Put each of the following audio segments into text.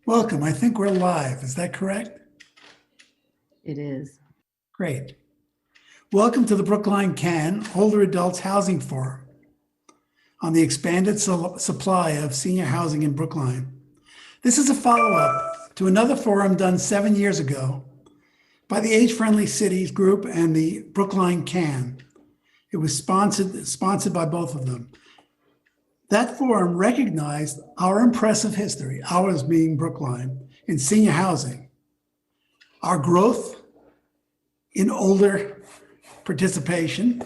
Welcome. I think we're live. Is that correct? It is. Great. Welcome to the Brookline CAN Older Adults Housing Forum on the expanded supply of senior housing in Brookline. This is a follow-up to another forum done 7 years ago by the Age Friendly Cities Group and the Brookline CAN. It was sponsored by both of them. That forum recognized our impressive history, ours being Brookline, in senior housing, our growth in older participation,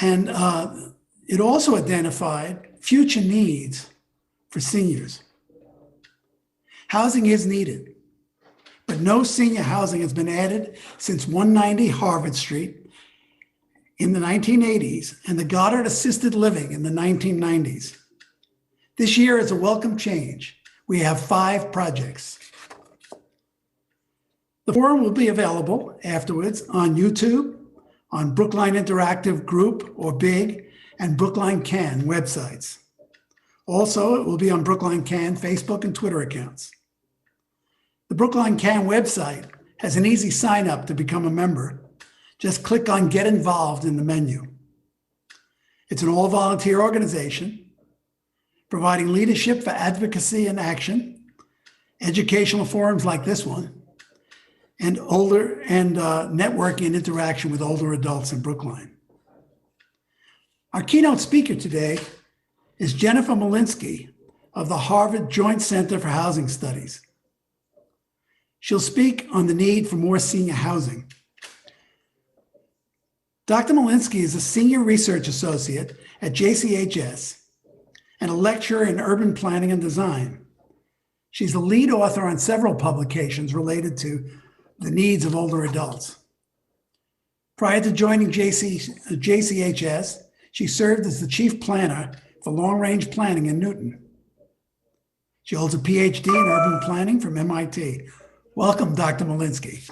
and it also identified future needs for seniors. Housing is needed, but no senior housing has been added since 190 Harvard Street in the 1980s and the Goddard Assisted Living in the 1990s. This year is a welcome change. We have 5 projects. The forum will be available afterwards on YouTube, on Brookline Interactive Group or BIG, and Brookline CAN websites. Also, it will be on Brookline CAN Facebook and Twitter accounts. The Brookline CAN website has an easy sign up to become a member. Just click on Get Involved in the menu. It's an all-volunteer organization providing leadership for advocacy and action, educational forums like this one, and networking and interaction with older adults in Brookline. Our keynote speaker today is Jennifer Malinsky of the Harvard Joint Center for Housing Studies. She'll speak on the need for more senior housing. Dr. Malinsky is a senior research associate at JCHS and a lecturer in urban planning and design. She's the lead author on several publications related to the needs of older adults. Prior to joining JCHS, she served as the chief planner for long-range planning in Newton. She holds a PhD in urban planning from MIT. Welcome, Dr. Malinsky.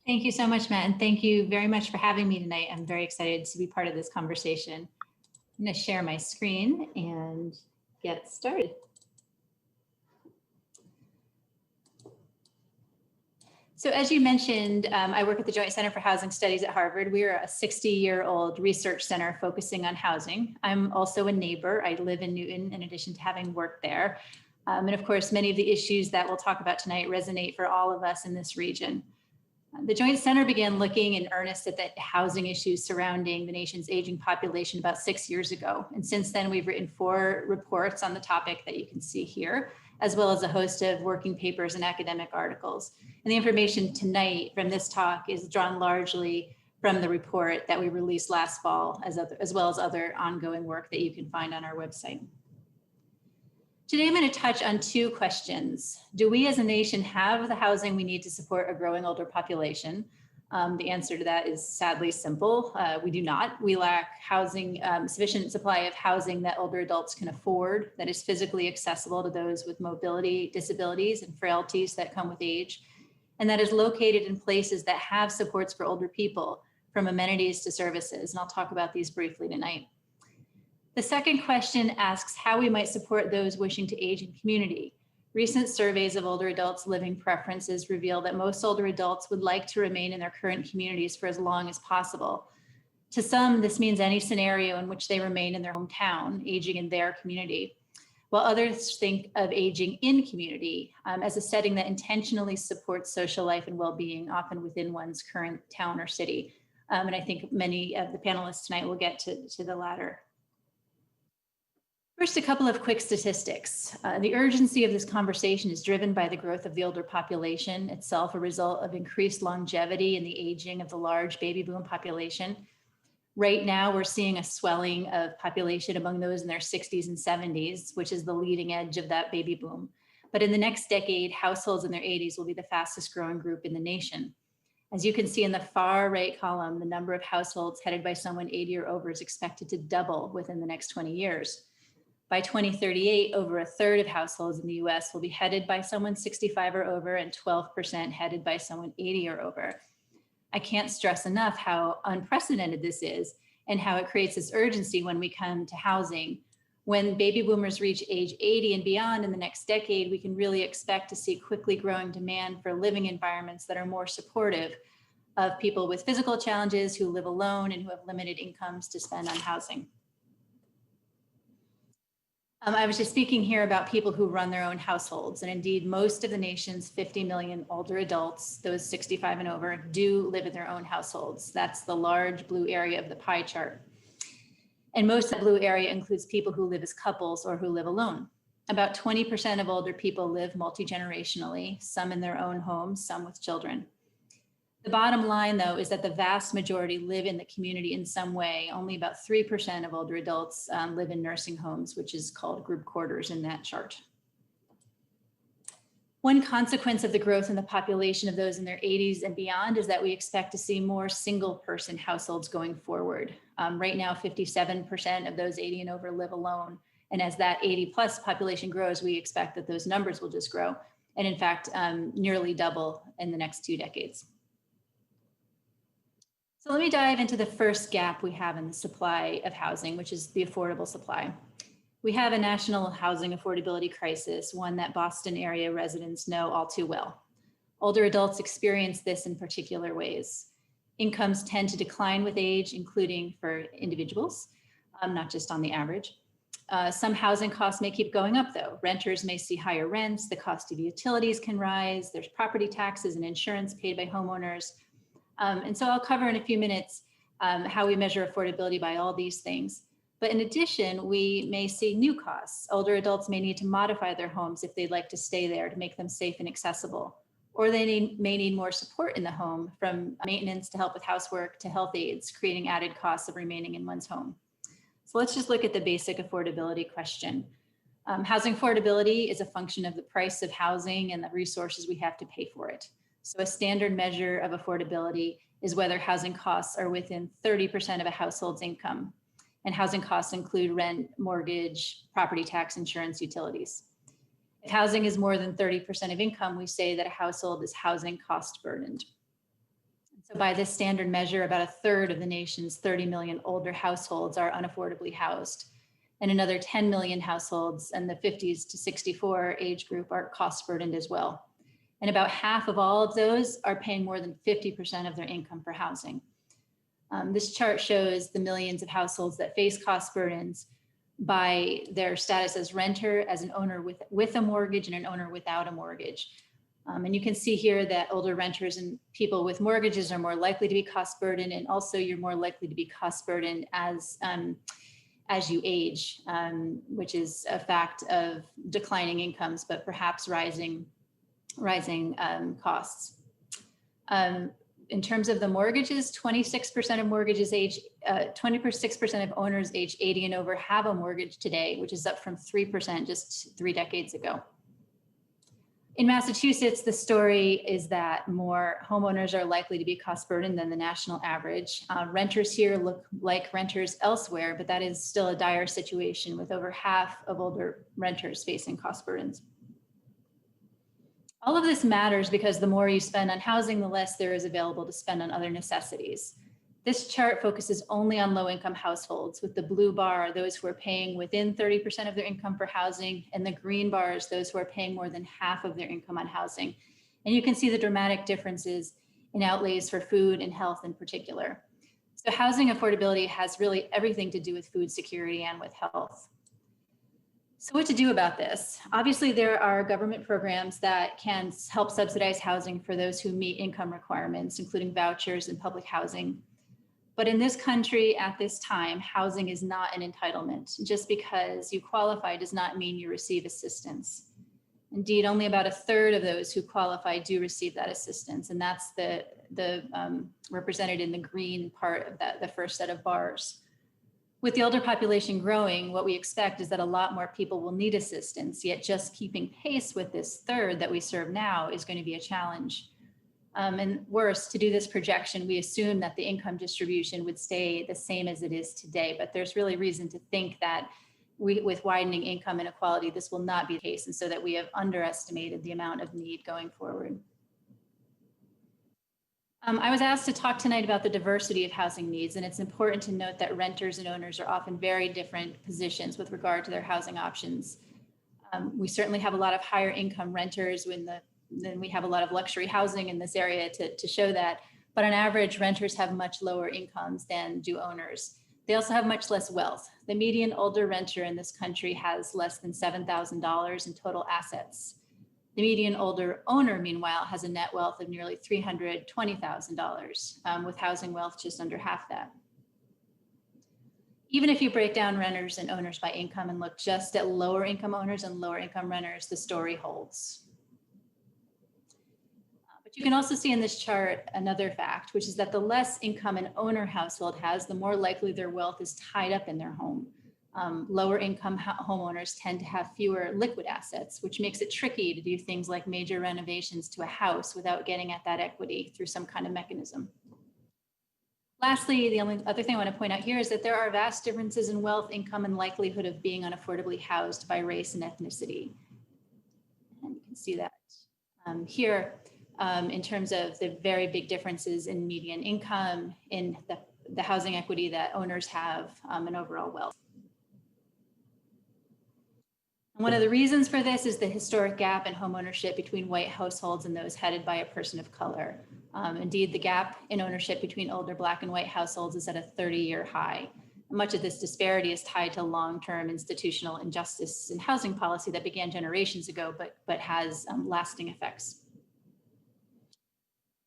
Thank you so much, Matt, and thank you very much for having me tonight. I'm very excited to be part of this conversation. I'm going to share my screen and get started. So as you mentioned, I work at the Joint Center for Housing Studies at Harvard. We are a 60-year-old research center focusing on housing. I'm also a neighbor. I live in Newton in addition to having worked there. And of course, many of the issues that we'll talk about tonight resonate for all of us in this region. The Joint Center began looking in earnest at the housing issues surrounding the nation's aging population about 6 years ago. And since then, we've written 4 reports on the topic that you can see here, as well as a host of working papers and academic articles. And the information tonight from this talk is drawn largely from the report that we released last fall, as well as other ongoing work that you can find on our website. Today, I'm going to touch on 2 questions. Do we as a nation have the housing we need to support a growing older population? The answer to that is sadly simple. We do not. We lack housing, sufficient supply of housing that older adults can afford, that is physically accessible to those with mobility disabilities and frailties that come with age, and that is located in places that have supports for older people, from amenities to services. And I'll talk about these briefly tonight. The second question asks how we might support those wishing to age in community. Recent surveys of older adults' living preferences reveal that most older adults would like to remain in their current communities for as long as possible. To some, this means any scenario in which they remain in their hometown, aging in their community, while others think of aging in community as a setting that intentionally supports social life and well-being, often within one's current town or city. And I think many of the panelists tonight will get to the latter. First, a couple of quick statistics. The urgency of this conversation is driven by the growth of the older population itself, a result of increased longevity and the aging of the large baby boom population. Right now, we're seeing a swelling of population among those in their 60s and 70s, which is the leading edge of that baby boom. But in the next decade, households in their 80s will be the fastest growing group in the nation. As you can see in the far right column, the number of households headed by someone 80 or over is expected to double within the next 20 years. By 2038, over a third of households in the US will be headed by someone 65 or over and 12% headed by someone 80 or over. I can't stress enough how unprecedented this is and how it creates this urgency when we come to housing. When baby boomers reach age 80 and beyond in the next decade, we can really expect to see quickly growing demand for living environments that are more supportive of people with physical challenges who live alone and who have limited incomes to spend on housing. I was just speaking here about people who run their own households, and indeed most of the nation's 50 million older adults, those 65 and over, do live in their own households. That's the large blue area of the pie chart. And most of the blue area includes people who live as couples or who live alone. About 20% of older people live multi-generationally, some in their own homes, some with children. The bottom line, though, is that the vast majority live in the community in some way. Only about 3% of older adults live in nursing homes, which is called group quarters in that chart. One consequence of the growth in the population of those in their 80s and beyond is that we expect to see more single-person households going forward. Right now, 57% of those 80 and over live alone. And as that 80+ population grows, we expect that those numbers will just grow. And in fact, nearly double in the next 2 decades. So let me dive into the first gap we have in the supply of housing, which is the affordable supply. We have a national housing affordability crisis, one that Boston area residents know all too well. Older adults experience this in particular ways. Incomes tend to decline with age, including for individuals, not just on the average. Some housing costs may keep going up though. Renters may see higher rents, the cost of utilities can rise, there's property taxes and insurance paid by homeowners. And so I'll cover in a few minutes how we measure affordability by all these things. But in addition, we may see new costs. Older adults may need to modify their homes if they'd like to stay there to make them safe and accessible. Or they may need more support in the home, from maintenance to help with housework to health aides, creating added costs of remaining in one's home. So let's just look at the basic affordability question. Housing affordability is a function of the price of housing and the resources we have to pay for it. So a standard measure of affordability is whether housing costs are within 30% of a household's income. And housing costs include rent, mortgage, property tax, insurance, utilities. If housing is more than 30% of income, we say that a household is housing cost burdened. So by this standard measure, about a third of the nation's 30 million older households are unaffordably housed. And another 10 million households in the 50s to 64 age group are cost burdened as well. And about half of all of those are paying more than 50% of their income for housing. This chart shows the millions of households that face cost burdens by their status as renter, as an owner with a mortgage, and an owner without a mortgage. And you can see here that older renters and people with mortgages are more likely to be cost burdened, and also you're more likely to be cost burdened as you age, which is a fact of declining incomes, but perhaps rising costs. In terms of the mortgages, 26% of mortgages 26% of owners age 80 and over have a mortgage today, which is up from 3% just 3 decades ago. In Massachusetts, the story is that more homeowners are likely to be cost burdened than the national average. Renters here look like renters elsewhere, but that is still a dire situation with over half of older renters facing cost burdens. All of this matters because the more you spend on housing, the less there is available to spend on other necessities. This chart focuses only on low-income households, with the blue bar those who are paying within 30% of their income for housing, and the green bars those who are paying more than half of their income on housing. And you can see the dramatic differences in outlays for food and health in particular. So housing affordability has really everything to do with food security and with health. So what to do about this? Obviously, there are government programs that can help subsidize housing for those who meet income requirements, including vouchers and public housing. But in this country at this time, housing is not an entitlement. Just because you qualify does not mean you receive assistance. Indeed, only about a third of those who qualify do receive that assistance. And that's represented in the green part of the first set of bars. With the older population growing, what we expect is that a lot more people will need assistance, yet just keeping pace with this third that we serve now is going to be a challenge. And worse, to do this projection, we assume that the income distribution would stay the same as it is today, but there's really reason to think that with widening income inequality, this will not be the case, and so that we have underestimated the amount of need going forward. I was asked to talk tonight about the diversity of housing needs, and it's important to note that renters and owners are often very different positions with regard to their housing options. We certainly have a lot of higher income renters then we have a lot of luxury housing in this area to show that. But on average, renters have much lower incomes than do owners. They also have much less wealth. The median older renter in this country has less than $7,000 in total assets. The median older owner, meanwhile, has a net wealth of nearly $320,000, with housing wealth just under half that. Even if you break down renters and owners by income and look just at lower income owners and lower income renters, the story holds. But you can also see in this chart another fact, which is that the less income an owner household has, the more likely their wealth is tied up in their home. Lower income homeowners tend to have fewer liquid assets, which makes it tricky to do things like major renovations to a house without getting at that equity through some kind of mechanism. Lastly, the only other thing I want to point out here is that there are vast differences in wealth, income, and likelihood of being unaffordably housed by race and ethnicity. And you can see that here in terms of the very big differences in median income, in the housing equity that owners have, and overall wealth. And one of the reasons for this is the historic gap in homeownership between white households and those headed by a person of color. Indeed, the gap in ownership between older Black and white households is at a 30-year high. And much of this disparity is tied to long-term institutional injustice in housing policy that began generations ago, but has lasting effects.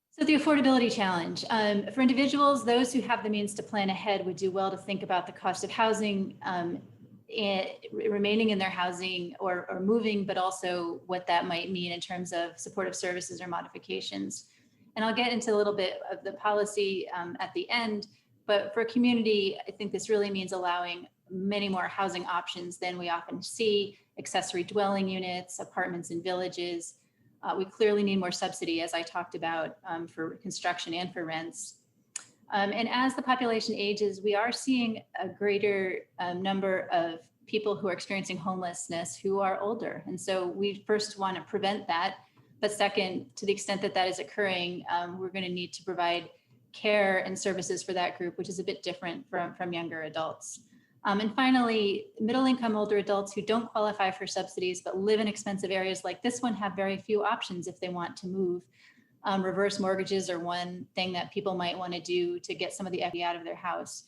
So the affordability challenge. For individuals, those who have the means to plan ahead would do well to think about the cost of housing, remaining in their housing or moving, but also what that might mean in terms of supportive services or modifications. And I'll get into a little bit of the policy at the end, but for a community, I think this really means allowing many more housing options than we often see: accessory dwelling units, apartments in villages. We clearly need more subsidy, as I talked about, for construction and for rents. And as the population ages, we are seeing a greater number of people who are experiencing homelessness who are older. And so we first want to prevent that. But second, to the extent that that is occurring, we're going to need to provide care and services for that group, which is a bit different from younger adults. And finally, middle-income older adults who don't qualify for subsidies but live in expensive areas like this one have very few options if they want to move. Reverse mortgages are one thing that people might want to do to get some of the equity out of their house.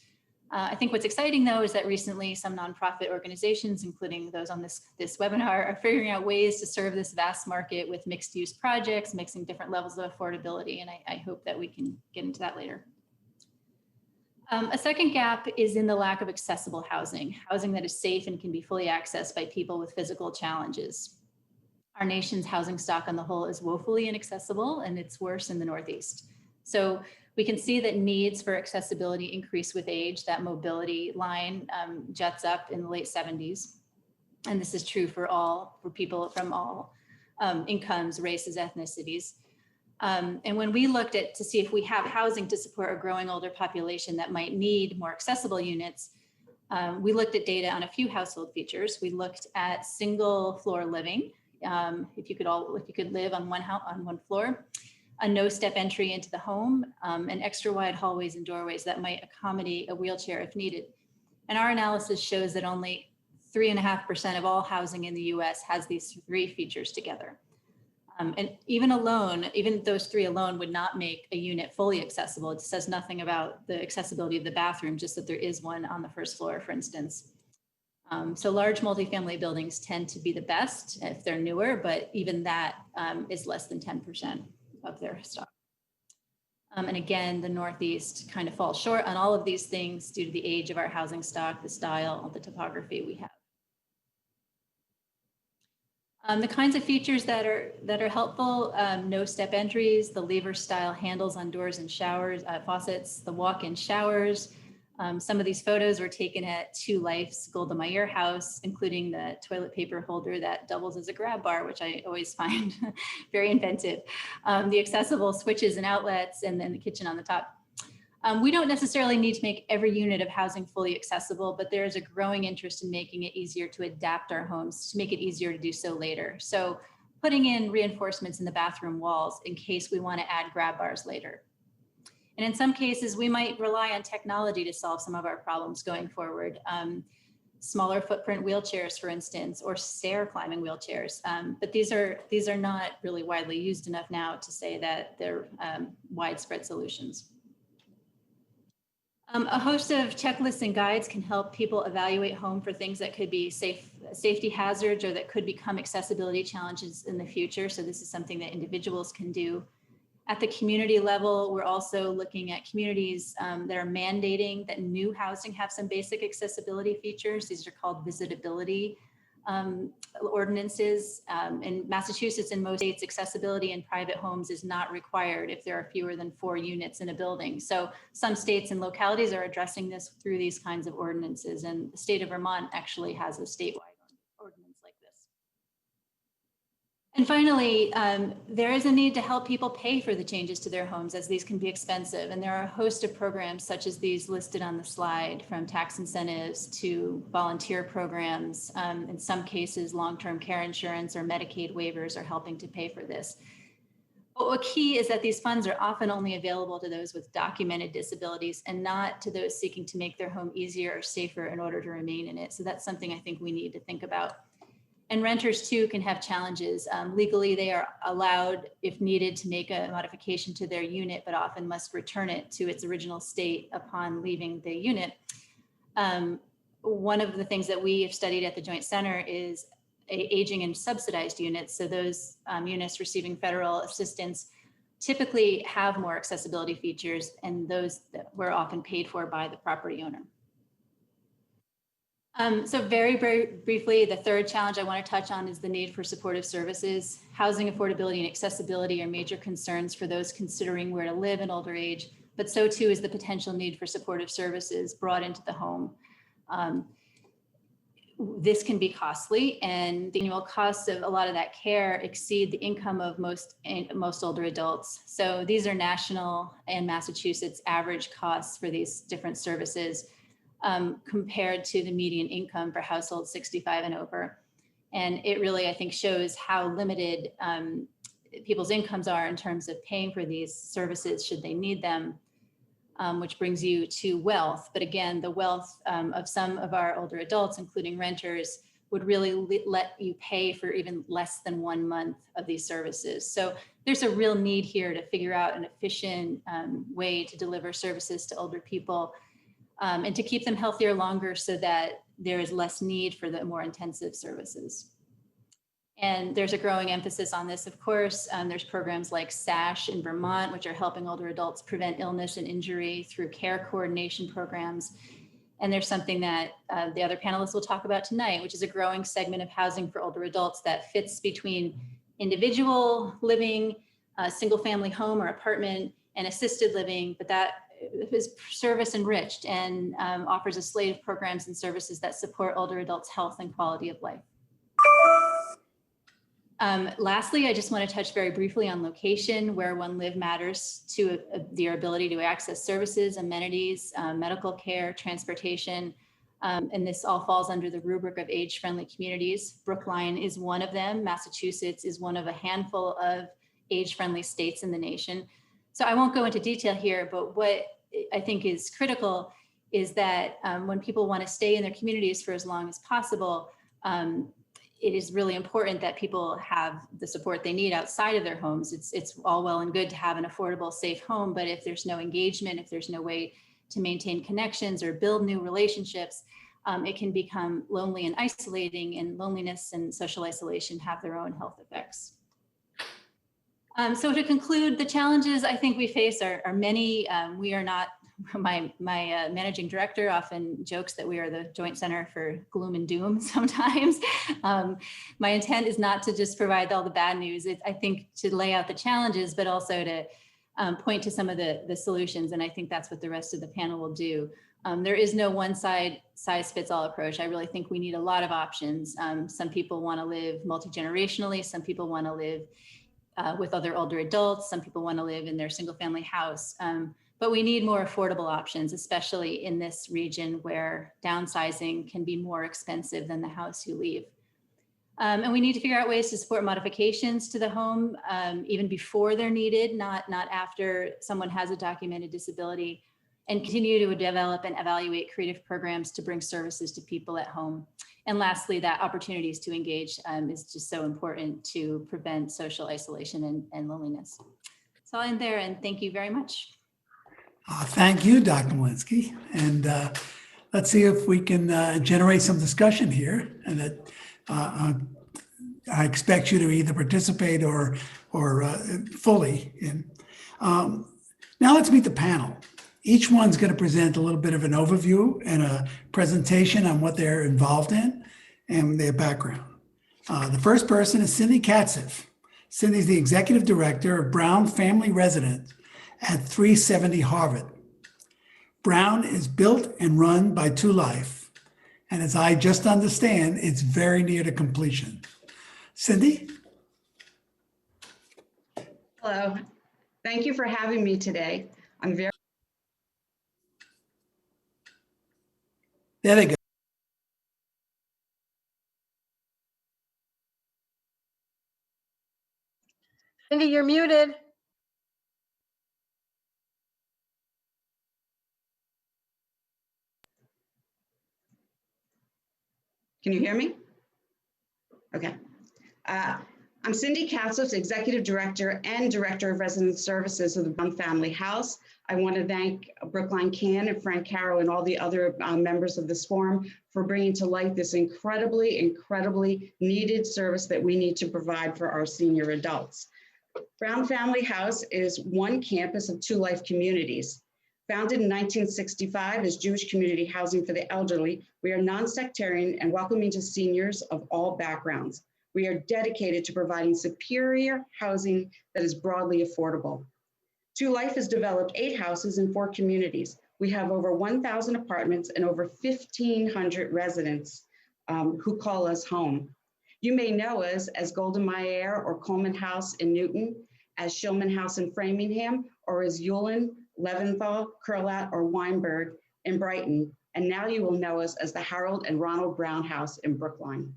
I think what's exciting, though, is that recently some nonprofit organizations, including those on this webinar, are figuring out ways to serve this vast market with mixed-use projects, mixing different levels of affordability, and I hope that we can get into that later. A second gap is in the lack of accessible housing that is safe and can be fully accessed by people with physical challenges. Our nation's housing stock on the whole is woefully inaccessible, and it's worse in the Northeast. So we can see that needs for accessibility increase with age. That mobility line jets up in the late 70s. And this is true for people from all incomes, races, ethnicities. And when we looked to see if we have housing to support a growing older population that might need more accessible units, we looked at data on a few household features. We looked at single floor living. If you could live on one floor, a no-step entry into the home, and extra wide hallways and doorways that might accommodate a wheelchair if needed. And our analysis shows that only 3.5% of all housing in the US has these three features together. And even those three alone would not make a unit fully accessible. It says nothing about the accessibility of the bathroom, just that there is one on the first floor, for instance. So large multifamily buildings tend to be the best if they're newer, but even that is less than 10% of their stock. And again, the Northeast kind of falls short on all of these things due to the age of our housing stock, the style, the topography we have. The kinds of features that are helpful: no step entries, the lever style handles on doors and showers, faucets, the walk-in showers. Some of these photos were taken at Two Life's Golda Meir house, including the toilet paper holder that doubles as a grab bar, which I always find very inventive. The accessible switches and outlets, and then the kitchen on the top. We don't necessarily need to make every unit of housing fully accessible, but there is a growing interest in making it easier to adapt our homes to make it easier to do so later. So putting in reinforcements in the bathroom walls in case we want to add grab bars later. And in some cases, we might rely on technology to solve some of our problems going forward. Smaller footprint wheelchairs, for instance, or stair climbing wheelchairs. But these are not really widely used enough now to say that they're widespread solutions. A host of checklists and guides can help people evaluate home for things that could be safety hazards or that could become accessibility challenges in the future. So this is something that individuals can do. At the community level, we're also looking at communities that are mandating that new housing have some basic accessibility features. These are called visitability ordinances. In Massachusetts and most states, accessibility in private homes is not required if there are fewer than 4 units in a building. So some states and localities are addressing this through these kinds of ordinances. And the state of Vermont actually has a statewide ordinance like this. And finally, there is a need to help people pay for the changes to their homes, as these can be expensive. And there are a host of programs such as these listed on the slide, from tax incentives to volunteer programs. In some cases, long-term care insurance or Medicaid waivers are helping to pay for this. But what key is that these funds are often only available to those with documented disabilities and not to those seeking to make their home easier or safer in order to remain in it. So that's something I think we need to think about. And renters too can have challenges. Legally, they are allowed, if needed, to make a modification to their unit, but often must return it to its original state upon leaving the unit. One of the things that we have studied at the Joint Center is aging in subsidized units. So those units receiving federal assistance typically have more accessibility features, and those that were often paid for by the property owner. So very, very briefly, the third challenge I want to touch on is the need for supportive services. Housing affordability and accessibility are major concerns for those considering where to live in older age, but so too is the potential need for supportive services brought into the home. This can be costly, and the annual costs of a lot of that care exceed the income of most older adults. So these are national and Massachusetts average costs for these different services. Compared to the median income for households 65 and over. And it really, I think, shows how limited people's incomes are in terms of paying for these services should they need them, which brings you to wealth. But again, the wealth of some of our older adults, including renters, would really let you pay for even less than 1 month of these services. So there's a real need here to figure out an efficient way to deliver services to older people. And to keep them healthier longer so that there is less need for the more intensive services. And there's a growing emphasis on this, of course. There's programs like SASH in Vermont, which are helping older adults prevent illness and injury through care coordination programs. And there's something that the other panelists will talk about tonight, which is a growing segment of housing for older adults that fits between individual living, single family home or apartment, and assisted living, but that is service enriched and offers a slate of programs and services that support older adults' health and quality of life. Lastly, I just want to touch very briefly on location. Where one lives matters to their ability to access services, amenities, medical care, transportation, and this all falls under the rubric of age-friendly communities. Brookline is one of them. Massachusetts is one of a handful of age-friendly states in the nation. So I won't go into detail here, but what I think is critical is that when people want to stay in their communities for as long as possible, it is really important that people have the support they need outside of their homes. It's all well and good to have an affordable, safe home, but if there's no engagement, if there's no way to maintain connections or build new relationships, it can become lonely and isolating, and loneliness and social isolation have their own health effects. So to conclude, the challenges I think we face are many. We are not, my managing director often jokes that we are the Joint Center for gloom and doom sometimes. My intent is not to just provide all the bad news. I think to lay out the challenges, but also to point to some of the solutions. And I think that's what the rest of the panel will do. There is no one size fits all approach. I really think we need a lot of options. Some people want to live multi-generationally. Some people want to live with other older adults. Some people want to live in their single family house. But we need more affordable options, especially in this region where downsizing can be more expensive than the house you leave. And we need to figure out ways to support modifications to the home, even before they're needed, not after someone has a documented disability, and continue to develop and evaluate creative programs to bring services to people at home. And lastly, that opportunities to engage is just so important to prevent social isolation and loneliness. So I'll end there, and thank you very much. Thank you, Dr. Malinsky. And let's see if we can generate some discussion here. And that I expect you to either participate or fully in. Now let's meet the panel. Each one's going to present a little bit of an overview and a presentation on what they're involved in and their background. The first person is Cindy Katzeff. Cindy's the Executive Director of Brown Family Residence at 370 Harvard. Brown is built and run by Two Life, and as I just understand, it's very near to completion. Cindy? Hello. Thank you for having me today. I'm very There they go. Cindy, you're muted. Can you hear me? Okay. I'm Cindy Katzeff, Executive Director and Director of Resident Services of the Brown Family House. I want to thank Brookline Can and Frank Caro and all the other members of this forum for bringing to light this incredibly needed service that we need to provide for our senior adults. Brown Family House is one campus of Two Life communities. Founded in 1965 as Jewish community housing for the elderly, we are non-sectarian and welcoming to seniors of all backgrounds. We are dedicated to providing superior housing that is broadly affordable. Two Life has developed 8 houses in 4 communities. We have over 1,000 apartments and over 1,500 residents who call us home. You may know us as Golden Meyer or Coleman House in Newton, as Shillman House in Framingham, or as Yulin, Leventhal, Curlat, or Weinberg in Brighton. And now you will know us as the Harold and Ronald Brown House in Brookline.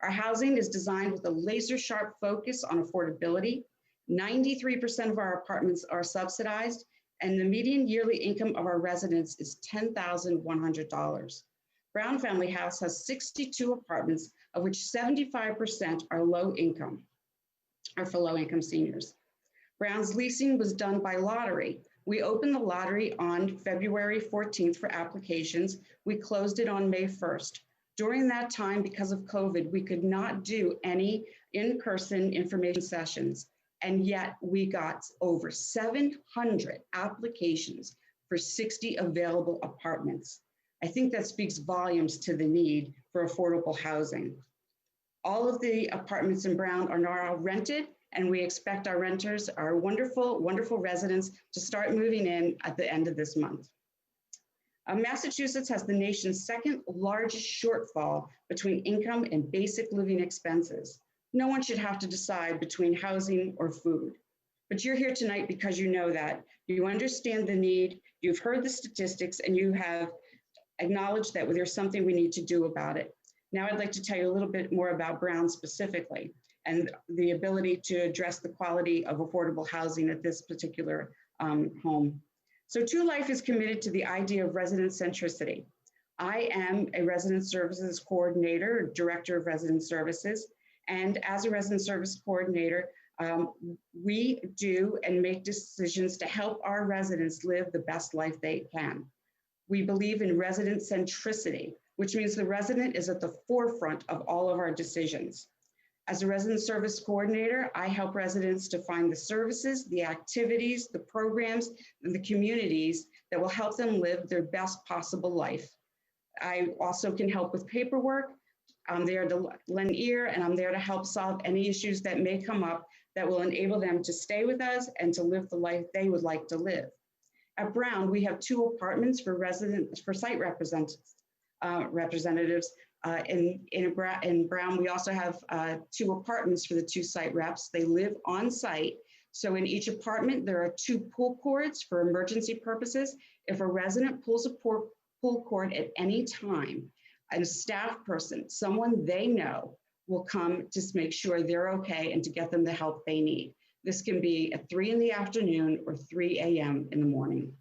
Our housing is designed with a laser-sharp focus on affordability. 93% of our apartments are subsidized, and the median yearly income of our residents is $10,100. Brown Family House has 62 apartments, of which 75% are low income, or for low-income seniors. Brown's leasing was done by lottery. We opened the lottery on February 14th for applications. We closed it on May 1st. During that time, because of COVID, we could not do any in-person information sessions. And yet we got over 700 applications for 60 available apartments. I think that speaks volumes to the need for affordable housing. All of the apartments in Brown are now rented, and we expect our renters, our wonderful, wonderful residents, to start moving in at the end of this month. Massachusetts has the nation's second largest shortfall between income and basic living expenses. No one should have to decide between housing or food. But you're here tonight because you know that. You understand the need, you've heard the statistics, and you have acknowledged that there's something we need to do about it. Now I'd like to tell you a little bit more about Brown specifically and the ability to address the quality of affordable housing at this particular home. So Two Life is committed to the idea of resident centricity. I am a resident services coordinator, director of resident services, and as a resident service coordinator, we do and make decisions to help our residents live the best life they can. We believe in resident centricity, which means the resident is at the forefront of all of our decisions. As a resident service coordinator, I help residents to find the services, the activities, the programs, and the communities that will help them live their best possible life. I also can help with paperwork. I'm there to lend an ear, and I'm there to help solve any issues that may come up that will enable them to stay with us and to live the life they would like to live. At Brown, we have 2 apartments for site representatives. In Brown, we also have 2 apartments for the 2 site reps. They live on site. So in each apartment, there are 2 pull cords for emergency purposes. If a resident pulls a pull cord at any time, and a staff person, someone they know, will come to make sure they're okay and to get them the help they need. This can be at 3 in the afternoon or 3 a.m. in the morning.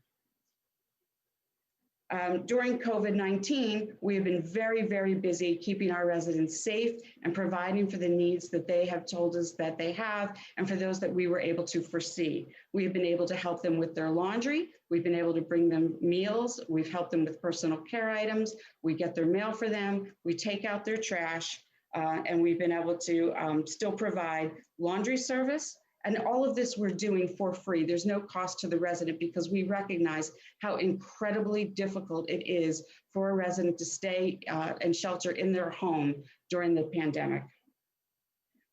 During COVID-19, we have been very, very busy keeping our residents safe and providing for the needs that they have told us that they have, and for those that we were able to foresee. We've been able to help them with their laundry. We've been able to bring them meals. We've helped them with personal care items. We get their mail for them. We take out their trash, and we've been able to still provide laundry service. And all of this we're doing for free. There's no cost to the resident because we recognize how incredibly difficult it is for a resident to stay and shelter in their home during the pandemic.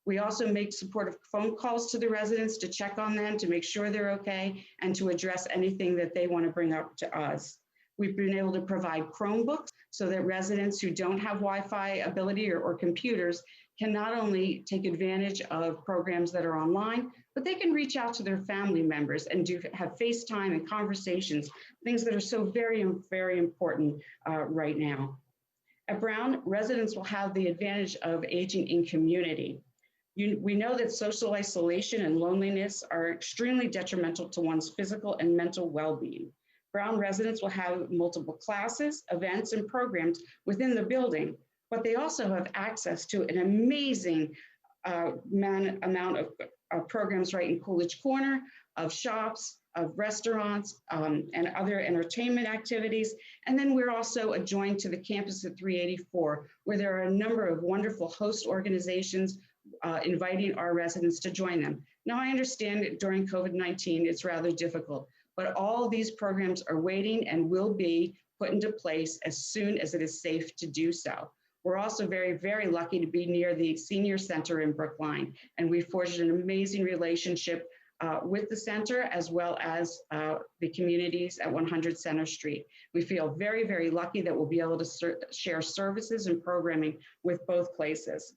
We also make supportive phone calls to the residents to check on them, to make sure they're okay, and to address anything that they want to bring up to us. We've been able to provide Chromebooks so that residents who don't have Wi-Fi ability or computers can not only take advantage of programs that are online, but they can reach out to their family members and have FaceTime and conversations, things that are so very, very important right now. At Brown, residents will have the advantage of aging in community. We know that social isolation and loneliness are extremely detrimental to one's physical and mental well-being. Brown residents will have multiple classes, events, and programs within the building, but they also have access to an amazing amount of programs right in Coolidge Corner, of shops, of restaurants, and other entertainment activities. And then we're also adjoined to the campus at 384, where there are a number of wonderful host organizations inviting our residents to join them. Now, I understand that during COVID-19, it's rather difficult, but all of these programs are waiting and will be put into place as soon as it is safe to do so. We're also very, very lucky to be near the senior center in Brookline, and we forged an amazing relationship with the center as well as the communities at 100 Center Street. We feel very, very lucky that we'll be able to share services and programming with both places.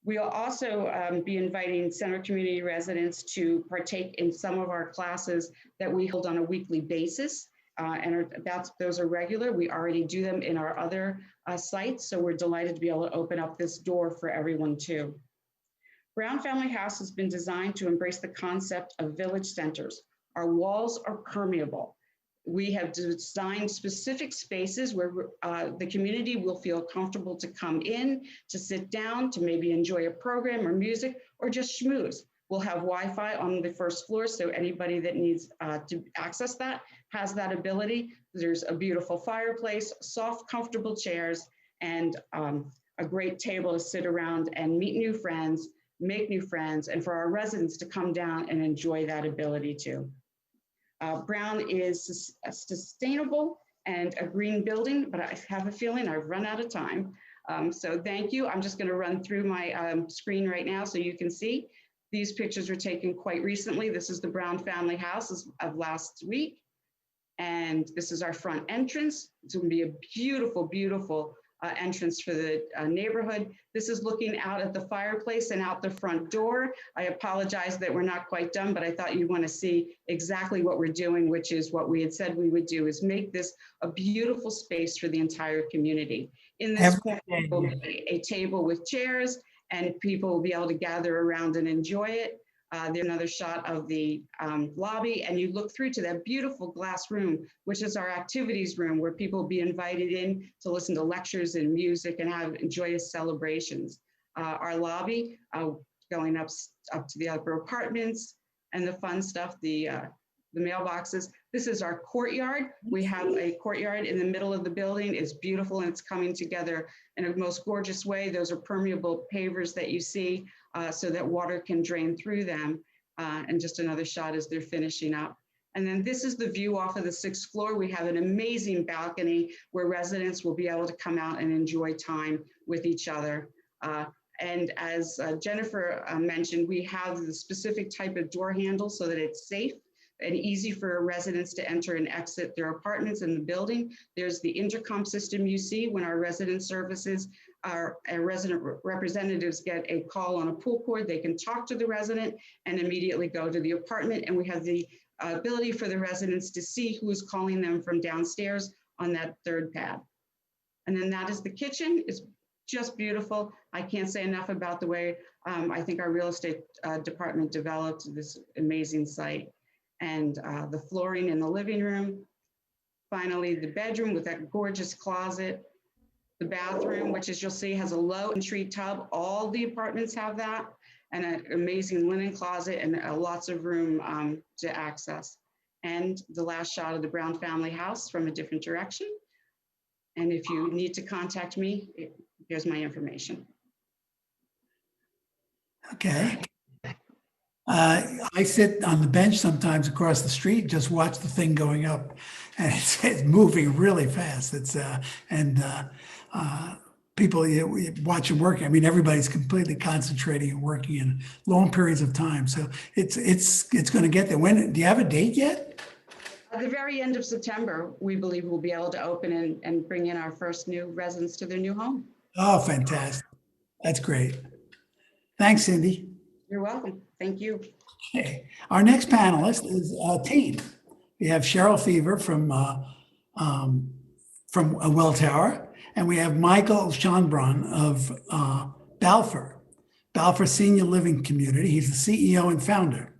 We'll also be inviting center community residents to partake in some of our classes that we hold on a weekly basis. And those are regular. We already do them in our other sites, so we're delighted to be able to open up this door for everyone too. Brown Family House has been designed to embrace the concept of village centers. Our walls are permeable. We have designed specific spaces where the community will feel comfortable to come in, to sit down, to maybe enjoy a program or music, or just schmooze. We'll have Wi-Fi on the first floor, so anybody that needs to access that has that ability. There's a beautiful fireplace, soft, comfortable chairs, and a great table to sit around and meet new friends, make new friends, and for our residents to come down and enjoy that ability too. Brown is a sustainable and a green building, but I have a feeling I've run out of time. So thank you. I'm just going to run through my screen right now so you can see. These pictures were taken quite recently. This is the Brown Family House of last week. And this is our front entrance. It's going to be a beautiful, beautiful entrance for the neighborhood. This is looking out at the fireplace and out the front door. I apologize that we're not quite done, but I thought you'd want to see exactly what we're doing, which is what we had said we would do, is make this a beautiful space for the entire community. In this corner will be a table with chairs, and people will be able to gather around and enjoy it. There's another shot of the lobby, and you look through to that beautiful glass room, which is our activities room, where people will be invited in to listen to lectures and music and have joyous celebrations. Our lobby, going up to the upper apartments and the fun stuff, the mailboxes. This is our courtyard. We have a courtyard in the middle of the building. It's beautiful, and it's coming together in a most gorgeous way. Those are permeable pavers that you see so that water can drain through them. And just another shot as they're finishing up. And then this is the view off of the 6th floor. We have an amazing balcony where residents will be able to come out and enjoy time with each other. And as Jennifer mentioned, we have the specific type of door handle so that it's safe and easy for residents to enter and exit their apartments in the building. There's the intercom system you see when our resident services, our resident representatives get a call on a pull cord. They can talk to the resident and immediately go to the apartment. And we have the ability for the residents to see who is calling them from downstairs on that 3rd pad. And then that is the kitchen. It's just beautiful. I can't say enough about the way I think our real estate department developed this amazing site. And the flooring in the living room, finally the bedroom with that gorgeous closet, the bathroom, which as you'll see has a low entry tub. All the apartments have that, and an amazing linen closet and lots of room to access. And the last shot of the Brown family house from a different direction. And if you need to contact me, here's my information. Okay. I sit on the bench sometimes across the street, just watch the thing going up, and it's moving really fast. People you watch it working. I mean, everybody's completely concentrating and working in long periods of time. So it's going to get there. When do you have a date yet? At the very end of September, we believe we'll be able to open and bring in our first new residents to their new home. Oh, fantastic! That's great. Thanks, Cindy. You're welcome. Thank you. Okay, our next panelist is a team. We have Cheryl Fever from Welltower, and we have Michael Schonbrun of Balfour Senior Living Community. He's the CEO and founder.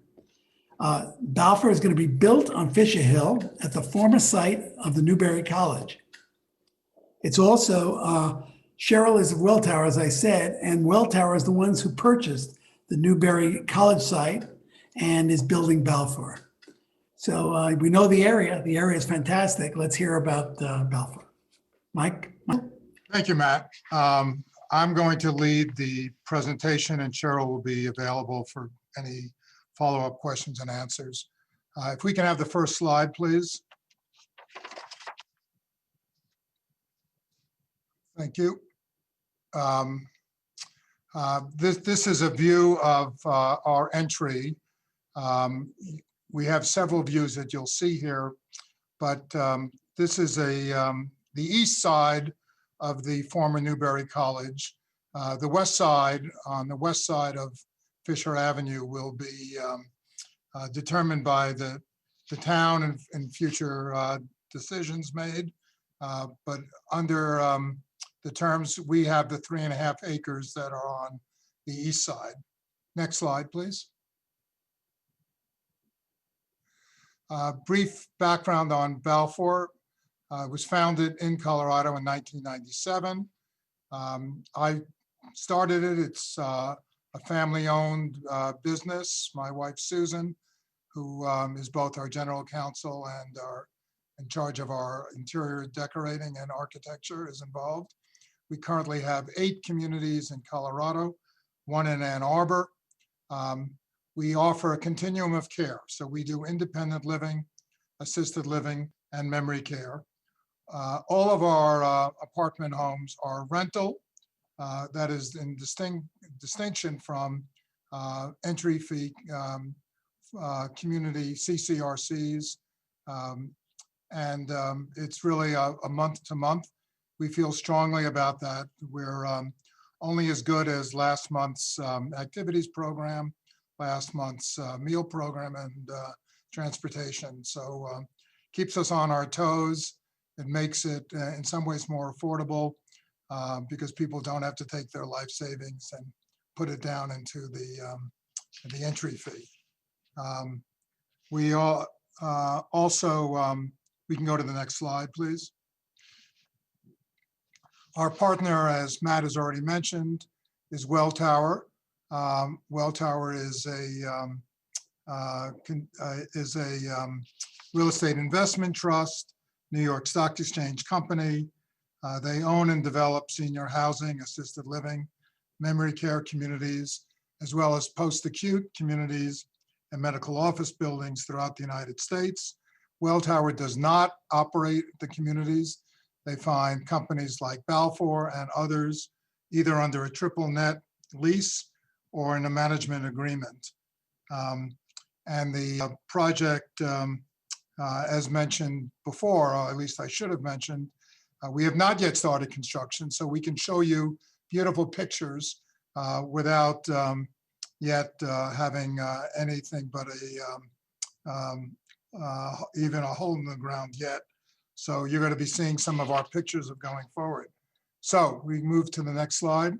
Balfour is going to be built on Fisher Hill at the former site of the Newberry College. It's also, Cheryl is of Welltower, as I said, and Welltower is the ones who purchased the Newberry College site and is building Balfour. So we know the area. The area is fantastic. Let's hear about Balfour. Mike? Thank you, Matt. I'm going to lead the presentation and Cheryl will be available for any follow-up questions and answers. If we can have the first slide, please. Thank you. This is a view of our entry. We have several views that you'll see here, but this is the east side of the former Newberry College. The west side, on the west side of Fisher Avenue, will be determined by the town and future decisions made. But under the terms, we have the 3.5 acres that are on the east side. Next slide, please. Brief background on Balfour. It was founded in Colorado in 1997. I started it. It's a family-owned business. My wife, Susan, who is both our general counsel and in charge of our interior decorating and architecture, is involved. We currently have 8 communities in Colorado, 1 in Ann Arbor. We offer a continuum of care. So we do independent living, assisted living, and memory care. All of our apartment homes are rental. That is in distinction from entry fee community CCRCs. It's really a month to month. We feel strongly about that. We're only as good as last month's activities program, last month's meal program, and transportation. So keeps us on our toes. It makes it in some ways more affordable because people don't have to take their life savings and put it down into the entry fee. We all also, we can go to the next slide, please. Our partner, as Matt has already mentioned, is Welltower. Welltower is a real estate investment trust, New York Stock Exchange company. They own and develop senior housing, assisted living, memory care communities, as well as post-acute communities and medical office buildings throughout the United States. Welltower does not operate the communities. They find companies like Balfour and others either under a triple net lease or in a management agreement. And the project, as mentioned before, or at least I should have mentioned, we have not yet started construction, so we can show you beautiful pictures without yet having anything but even a hole in the ground yet. So you're going to be seeing some of our pictures of going forward. So we move to the next slide.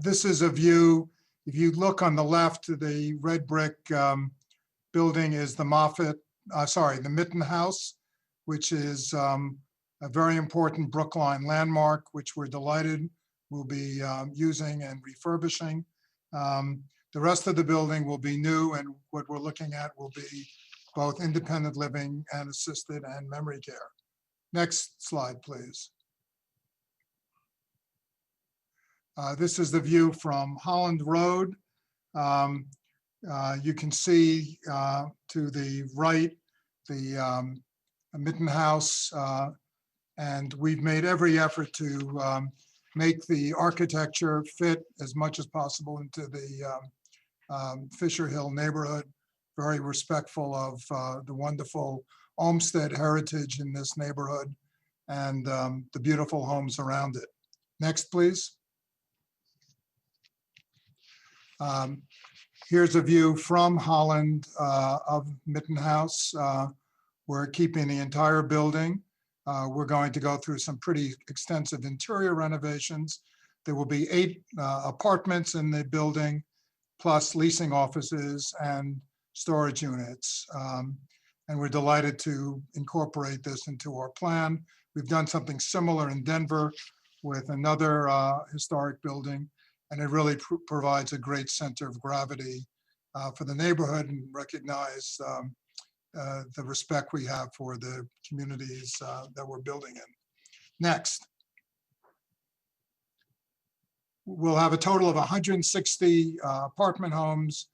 This is a view. If you look on the left, the red brick building is the the Mitten House, which is a very important Brookline landmark, which we're delighted we'll be using and refurbishing. The rest of the building will be new, and what we're looking at will be both independent living and assisted and memory care. Next slide, please. This is the view from Holland Road. You can see to the right the Mitten House, and we've made every effort to make the architecture fit as much as possible into the Fisher Hill neighborhood, very respectful of the wonderful Olmsted heritage in this neighborhood and the beautiful homes around it. Next, please. Here's a view from Holland of Mitten House. We're keeping the entire building. We're going to go through some pretty extensive interior renovations. There will be 8 apartments in the building, plus leasing offices and storage units. And we're delighted to incorporate this into our plan. We've done something similar in Denver with another historic building, and it really provides a great center of gravity for the neighborhood and recognize the respect we have for the communities that we're building in. Next. We'll have a total of 160 apartment homes.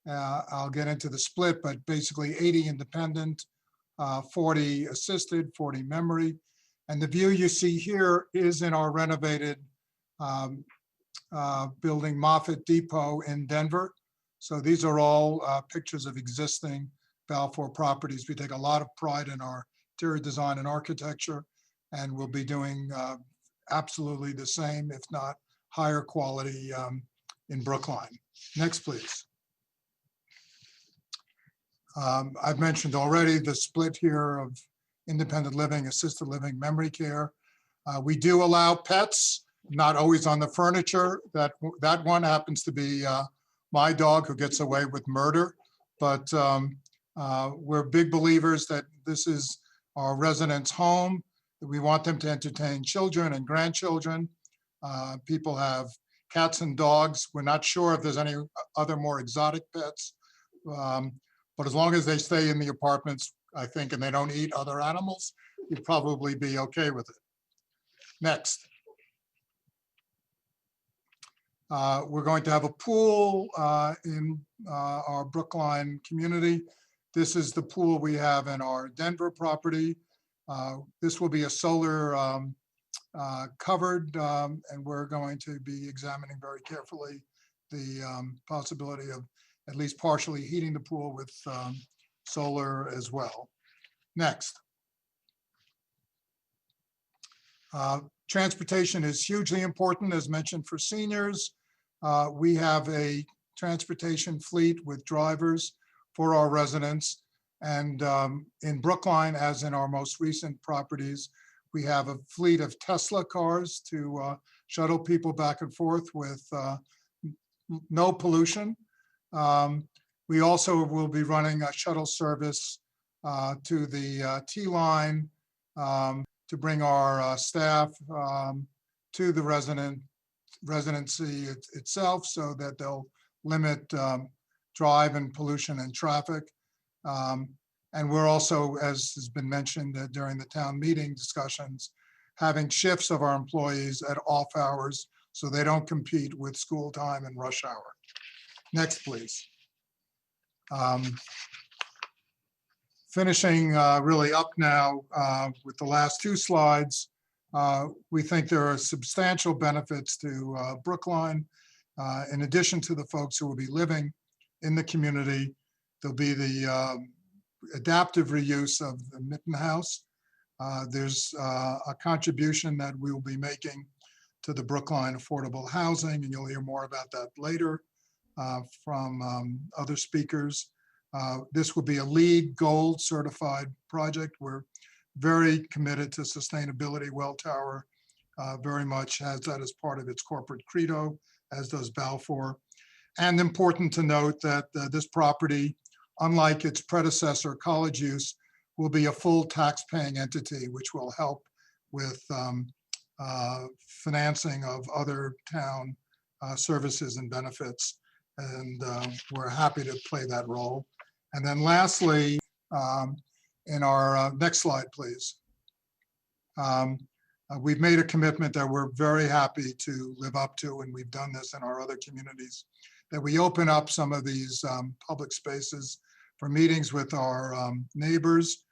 I'll get into the split, but basically 80 independent, 40 assisted, 40 memory. And the view you see here is in our renovated building Moffett Depot in Denver. So these are all pictures of existing Balfour properties. We take a lot of pride in our interior design and architecture, and we'll be doing absolutely the same, if not higher quality in Brookline. Next, please. I've mentioned already the split here of independent living, assisted living, memory care. We do allow pets, not always on the furniture. That one happens to be my dog who gets away with murder, but we're big believers that this is our residents' home. We want them to entertain children and grandchildren. People have cats and dogs. We're not sure if there's any other more exotic pets, but as long as they stay in the apartments, I think, and they don't eat other animals, you'd probably be okay with it. Next. We're going to have a pool in our Brookline community. This is the pool we have in our Denver property. This will be a solar covered, and we're going to be examining very carefully the possibility of at least partially heating the pool with solar as well. Next. Transportation is hugely important, as mentioned, for seniors. We have a transportation fleet with drivers for our residents. And in Brookline, as in our most recent properties, we have a fleet of Tesla cars to shuttle people back and forth with no pollution. We also will be running a shuttle service to the T-line to bring our staff to the residency itself so that they'll limit drive and pollution and traffic. And we're also, as has been mentioned during the town meeting discussions, having shifts of our employees at off hours so they don't compete with school time and rush hour. Next, please. Finishing really up now with the last 2 slides. We think there are substantial benefits to Brookline. In addition to the folks who will be living in the community, there'll be the adaptive reuse of the Mitten House. There's a contribution that we will be making to the Brookline affordable housing, and you'll hear more about that later from other speakers. This will be a LEED Gold certified project. We're very committed to sustainability. Welltower very much has that as part of its corporate credo, as does Balfour. And important to note that this property, unlike its predecessor, College Use, will be a full tax-paying entity, which will help with financing of other town services and benefits. And we're happy to play that role. And then lastly, in our next slide, please. We've made a commitment that we're very happy to live up to, and we've done this in our other communities, that we open up some of these public spaces for meetings with our neighbors.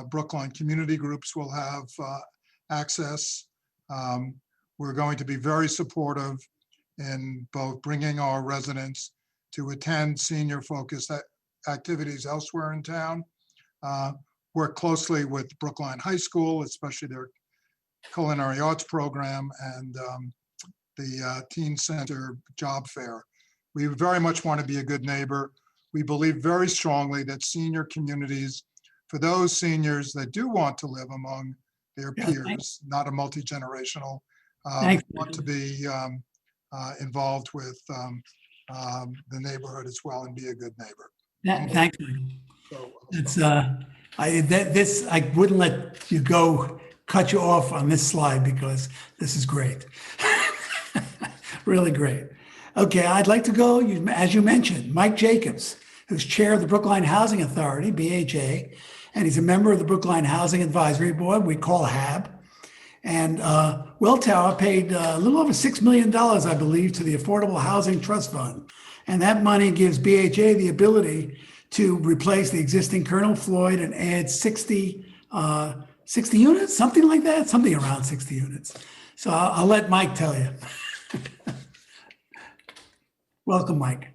Brookline community groups will have access. We're going to be very supportive in both bringing our residents to attend senior-focused activities elsewhere in town. Work closely with Brookline High School, especially their culinary arts program, and the Teen Center Job Fair. We very much want to be a good neighbor. We believe very strongly that senior communities, for those seniors that do want to live among their peers, not a multi-generational, want to be involved with the neighborhood as well and be a good neighbor. Thanks, Michael. So, It's I wouldn't let you go cut you off on this slide because this is great. Really great. Okay, I'd like to go, as you mentioned, Mike Jacobs, who's chair of the Brookline Housing Authority, BHA, and he's a member of the Brookline Housing Advisory Board, we call HAB. And Welltower paid a little over $6 million, I believe, to the Affordable Housing Trust Fund. And that money gives BHA the ability to replace the existing Colonel Floyd and add 60 units, something like that, something around 60 units. So I'll let Mike tell you. Welcome, Mike.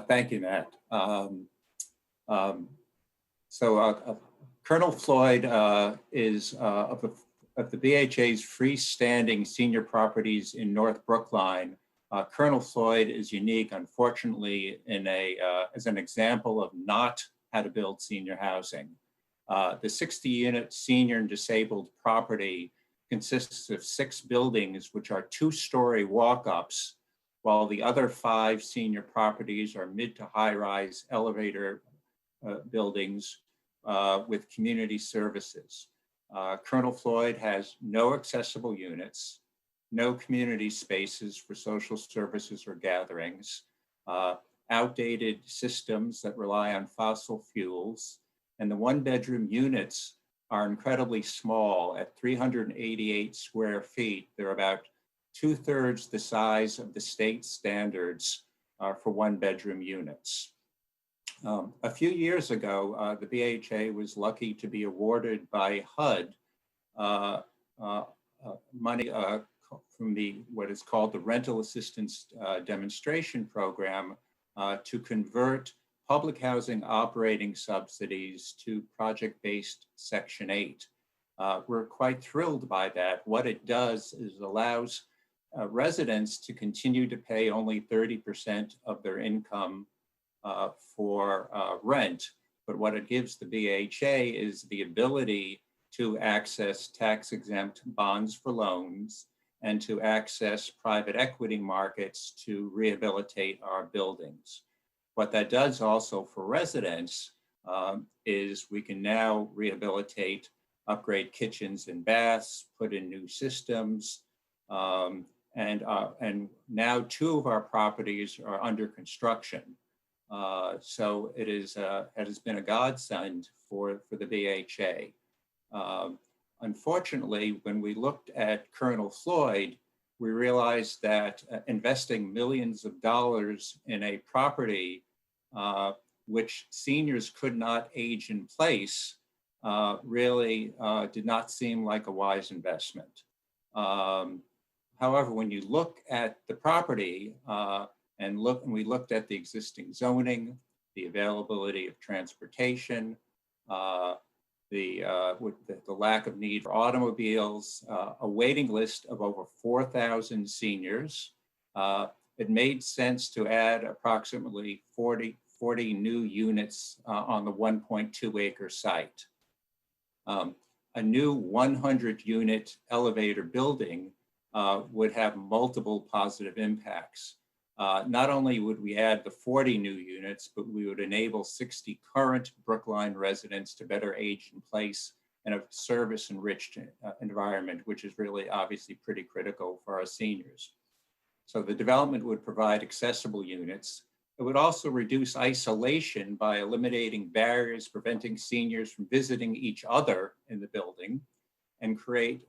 Thank you, Matt. Colonel Floyd is of the BHA's freestanding senior properties in North Brookline. Colonel Floyd is unique, unfortunately, as an example of not how to build senior housing. The 60-unit senior and disabled property consists of 6 buildings, which are 2-story walk-ups, while the other 5 senior properties are mid to high-rise elevator buildings with community services. Colonel Floyd has no accessible units, no community spaces for social services or gatherings, outdated systems that rely on fossil fuels, and the 1-bedroom units are incredibly small at 388 square feet. They're about 2/3 the size of the state standards for 1-bedroom units. A few years ago, the BHA was lucky to be awarded by HUD money from what is called the Rental Assistance Demonstration Program to convert public housing operating subsidies to project-based Section 8. We're quite thrilled by that. What it does is allows residents to continue to pay only 30% of their income for rent, but what it gives the BHA is the ability to access tax-exempt bonds for loans and to access private equity markets to rehabilitate our buildings. What that does also for residents is we can now rehabilitate, upgrade kitchens and baths, put in new systems, and now 2 of our properties are under construction. So it has been a godsend for the BHA. Unfortunately, when we looked at Colonel Floyd, we realized that investing millions of dollars in a property which seniors could not age in place really did not seem like a wise investment. However, when you look at the property and we looked at the existing zoning, the availability of transportation, with the lack of need for automobiles, a waiting list of over 4,000 seniors, it made sense to add approximately 40 40 new units on the 1.2 acre site. A new 100-unit elevator building would have multiple positive impacts. Not only would we add the 40 new units, but we would enable 60 current Brookline residents to better age in place in a service-enriched environment, which is really obviously pretty critical for our seniors. So the development would provide accessible units. It would also reduce isolation by eliminating barriers preventing seniors from visiting each other in the building, and create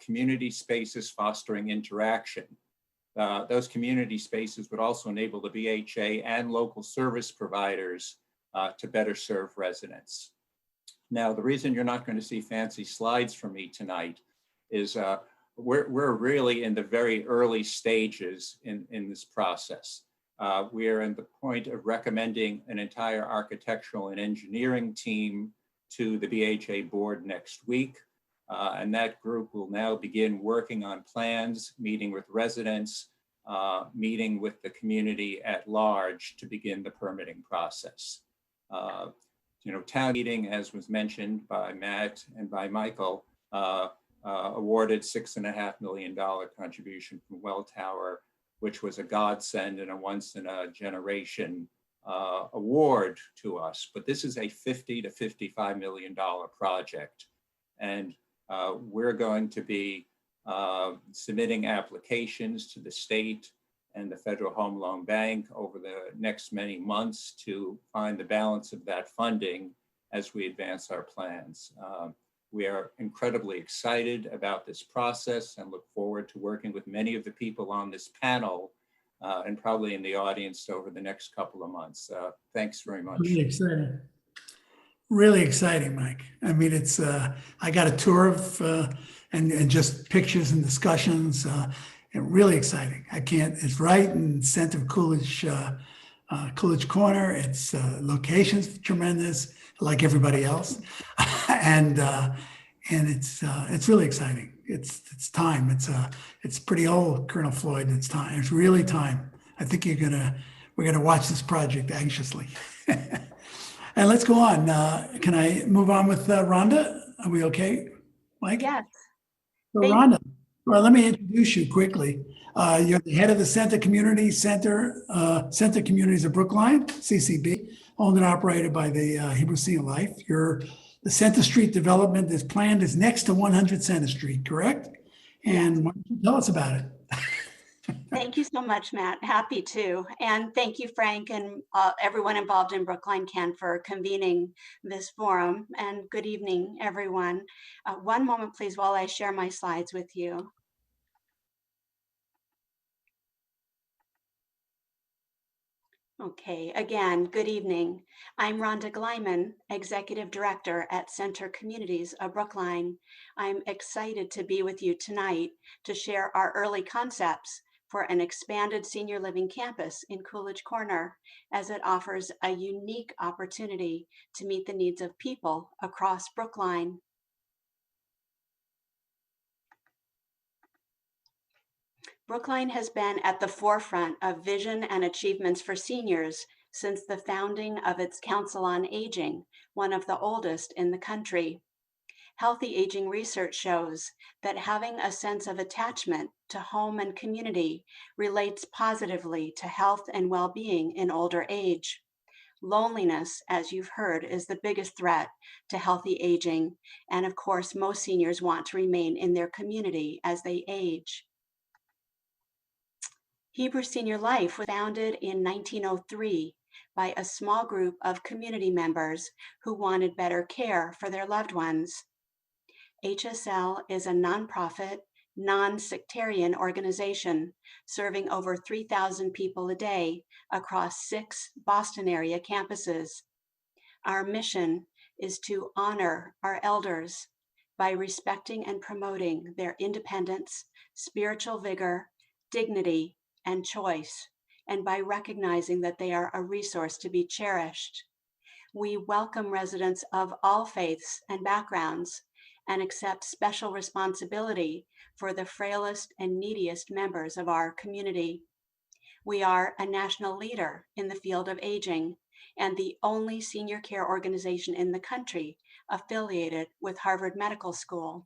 community spaces fostering interaction. Those community spaces would also enable the BHA and local service providers to better serve residents. Now, the reason you're not going to see fancy slides from me tonight is we're really in the very early stages in this process. We are in the point of recommending an entire architectural and engineering team to the BHA board next week. And that group will now begin working on plans, meeting with residents, meeting with the community at large to begin the permitting process. Town meeting, as was mentioned by Matt and by Michael, awarded $6.5 million contribution from Welltower, which was a godsend and a once in a generation award to us. But this is a $50 to $55 million project. And we're going to be submitting applications to the state and the Federal Home Loan Bank over the next many months to find the balance of that funding as we advance our plans. We are incredibly excited about this process and look forward to working with many of the people on this panel and probably in the audience over the next couple of months. Thanks very much. Really exciting. Really exciting, Mike. I mean, it's, I got a tour of, and just pictures and discussions, and really exciting. It's right in the center of Coolidge Corner. Its location's tremendous, like everybody else. and it's really exciting. It's time. It's pretty old, Colonel Floyd. It's time. It's really time. I think we're gonna watch this project anxiously. And let's go on. Can I move on with Rhonda? Are we okay, Mike? Yes. So Thank- Rhonda, well, let me introduce you quickly. You're the head of the Center Communities of Brookline, CCB, owned and operated by the Hebrew Senior Life. The Center Street development is planned is next to 100 Center Street, correct? And why don't you tell us about it? Thank you so much, Matt. Happy to. And thank you, Frank, and everyone involved in Brookline Can for convening this forum. And good evening, everyone. One moment, please, while I share my slides with you. Okay, again, good evening. I'm Rhonda Gleiman, Executive Director at Center Communities of Brookline. I'm excited to be with you tonight to share our early concepts for an expanded senior living campus in Coolidge Corner, as it offers a unique opportunity to meet the needs of people across Brookline. Brookline has been at the forefront of vision and achievements for seniors since the founding of its Council on Aging, one of the oldest in the country. Healthy aging research shows that having a sense of attachment to home and community relates positively to health and well-being in older age. Loneliness, as you've heard, is the biggest threat to healthy aging. And of course, most seniors want to remain in their community as they age. Hebrew Senior Life was founded in 1903 by a small group of community members who wanted better care for their loved ones. HSL is a nonprofit, non-sectarian organization serving over 3,000 people a day across 6 Boston area campuses. Our mission is to honor our elders by respecting and promoting their independence, spiritual vigor, dignity, and choice, and by recognizing that they are a resource to be cherished. We welcome residents of all faiths and backgrounds and accept special responsibility for the frailest and neediest members of our community. We are a national leader in the field of aging and the only senior care organization in the country affiliated with Harvard Medical School.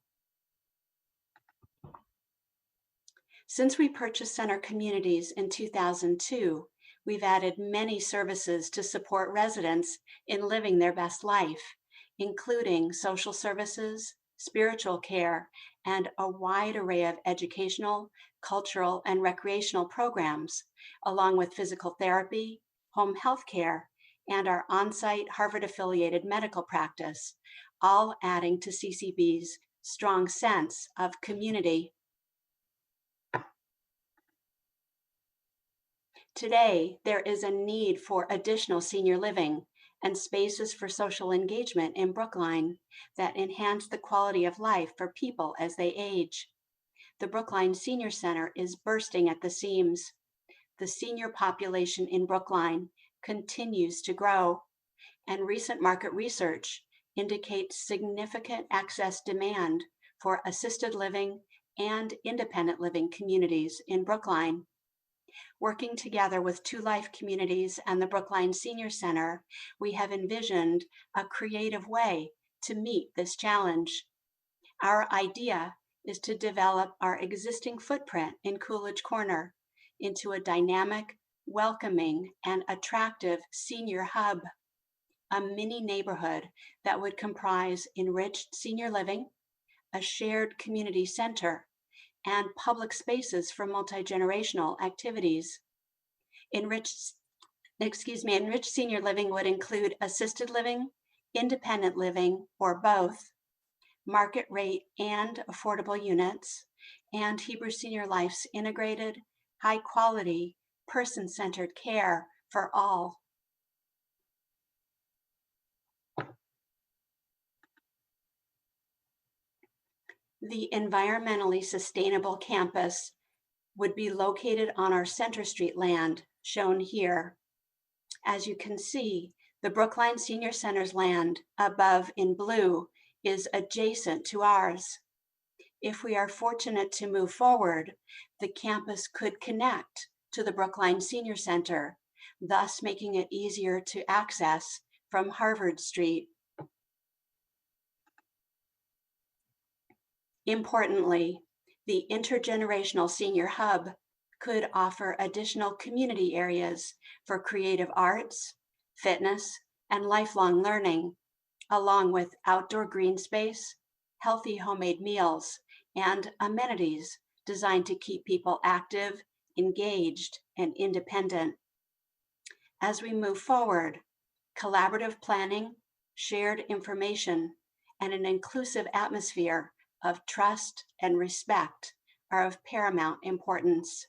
Since we purchased Center Communities in 2002, we've added many services to support residents in living their best life, including social services, spiritual care, and a wide array of educational, cultural, and recreational programs, along with physical therapy, home health care, and our on-site Harvard-affiliated medical practice, all adding to CCB's strong sense of community. Today, there is a need for additional senior living and spaces for social engagement in Brookline that enhance the quality of life for people as they age. The Brookline Senior Center is bursting at the seams. The senior population in Brookline continues to grow, and recent market research indicates significant excess demand for assisted living and independent living communities in Brookline. Working together with Two Life Communities and the Brookline Senior Center, we have envisioned a creative way to meet this challenge. Our idea is to develop our existing footprint in Coolidge Corner into a dynamic, welcoming, and attractive senior hub, a mini neighborhood that would comprise enriched senior living, a shared community center, and public spaces for multi-generational activities. Enriched senior living would include assisted living, independent living, or both, market rate and affordable units, and Hebrew Senior Life's integrated, high-quality, person-centered care for all. The environmentally sustainable campus would be located on our Center Street land, shown here. As you can see, the Brookline Senior Center's land, above in blue, is adjacent to ours. If we are fortunate to move forward, the campus could connect to the Brookline Senior Center, thus making it easier to access from Harvard Street. Importantly, the intergenerational senior hub could offer additional community areas for creative arts, fitness, and lifelong learning, along with outdoor green space, healthy homemade meals, and amenities designed to keep people active, engaged, and independent. As we move forward, collaborative planning, shared information, and an inclusive atmosphere of trust and respect are of paramount importance.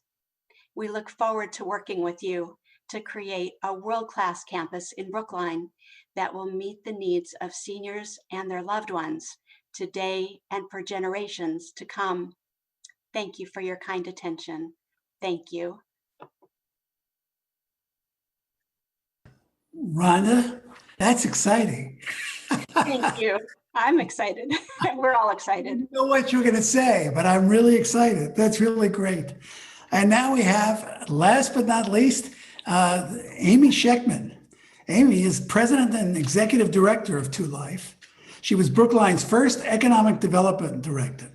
We look forward to working with you to create a world-class campus in Brookline that will meet the needs of seniors and their loved ones today and for generations to come. Thank you for your kind attention. Thank you. Rhonda, that's exciting. Thank you. I'm excited. We're all excited. I don't know what you're going to say, but I'm really excited. That's really great. And now we have, last but not least, Amy Scheckman. Amy is president and executive director of Two Life. She was Brookline's first economic development director.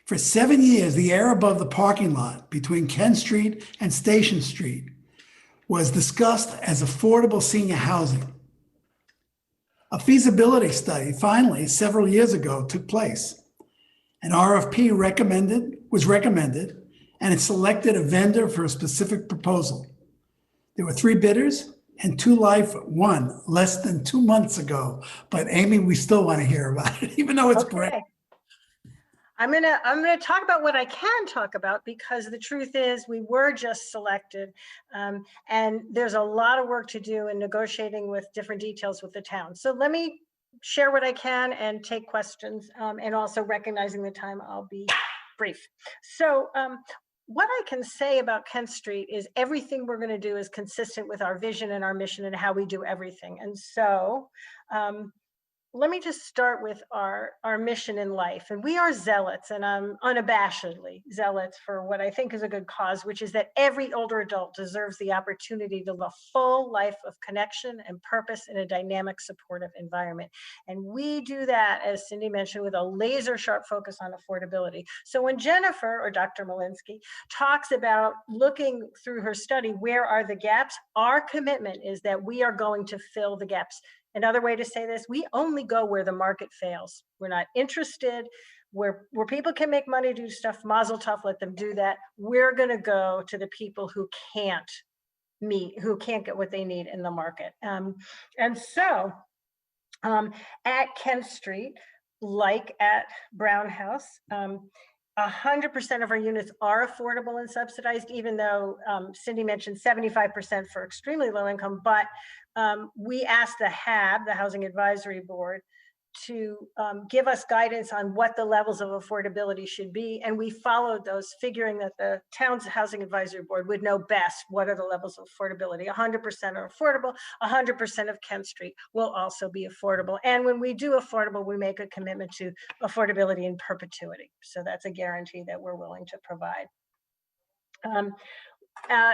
For 7 years, the air above the parking lot between Kent Street and Station Street was discussed as affordable senior housing. A feasibility study finally, several years ago, took place. An RFP was recommended, and it selected a vendor for a specific proposal. There were 3 bidders, and Two Life won less than 2 months ago. But Amy, we still want to hear about it, even though it's great. Okay. I'm gonna talk about what I can talk about, because the truth is we were just selected, and there's a lot of work to do in negotiating with different details with the town. So let me share what I can and take questions, and also recognizing the time, I'll be brief. So what I can say about Kent Street is everything we're going to do is consistent with our vision and our mission and how we do everything. And so let me just start with our mission in life. And we are zealots, and I'm unabashedly zealots for what I think is a good cause, which is that every older adult deserves the opportunity to live a full life of connection and purpose in a dynamic, supportive environment. And we do that, as Cindy mentioned, with a laser sharp focus on affordability. So when Jennifer, or Dr. Malinsky, talks about looking through her study, where are the gaps? Our commitment is that we are going to fill the gaps. Another way to say this, we only go where the market fails. We're not interested where people can make money, do stuff, mazel tov, let them do that. We're going to go to the people who can't get what they need in the market. And so at Kent Street, like at Brown House, 100% of our units are affordable and subsidized, even though Cindy mentioned 75% for extremely low income, but we asked the HAB, the Housing Advisory Board, to give us guidance on what the levels of affordability should be. And we followed those, figuring that the town's Housing Advisory Board would know best what are the levels of affordability. 100% are affordable, 100% of Kent Street will also be affordable. And when we do affordable, we make a commitment to affordability in perpetuity. So that's a guarantee that we're willing to provide.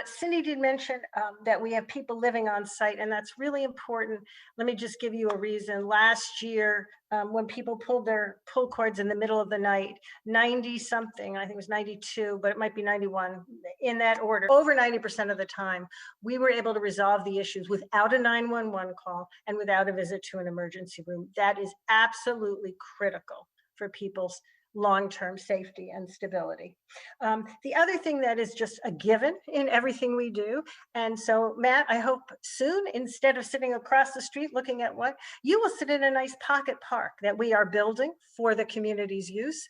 Cindy did mention that we have people living on site, and that's really important. Let me just give you a reason. Last year, when people pulled their pull cords in the middle of the night, 90 something, I think it was 92, but it might be 91, in that order, over 90% of the time, we were able to resolve the issues without a 911 call and without a visit to an emergency room. That is absolutely critical for people's long-term safety and stability. The other thing that is just a given in everything we do, and so Matt, I hope soon, instead of sitting across the street looking at what, you will sit in a nice pocket park that we are building for the community's use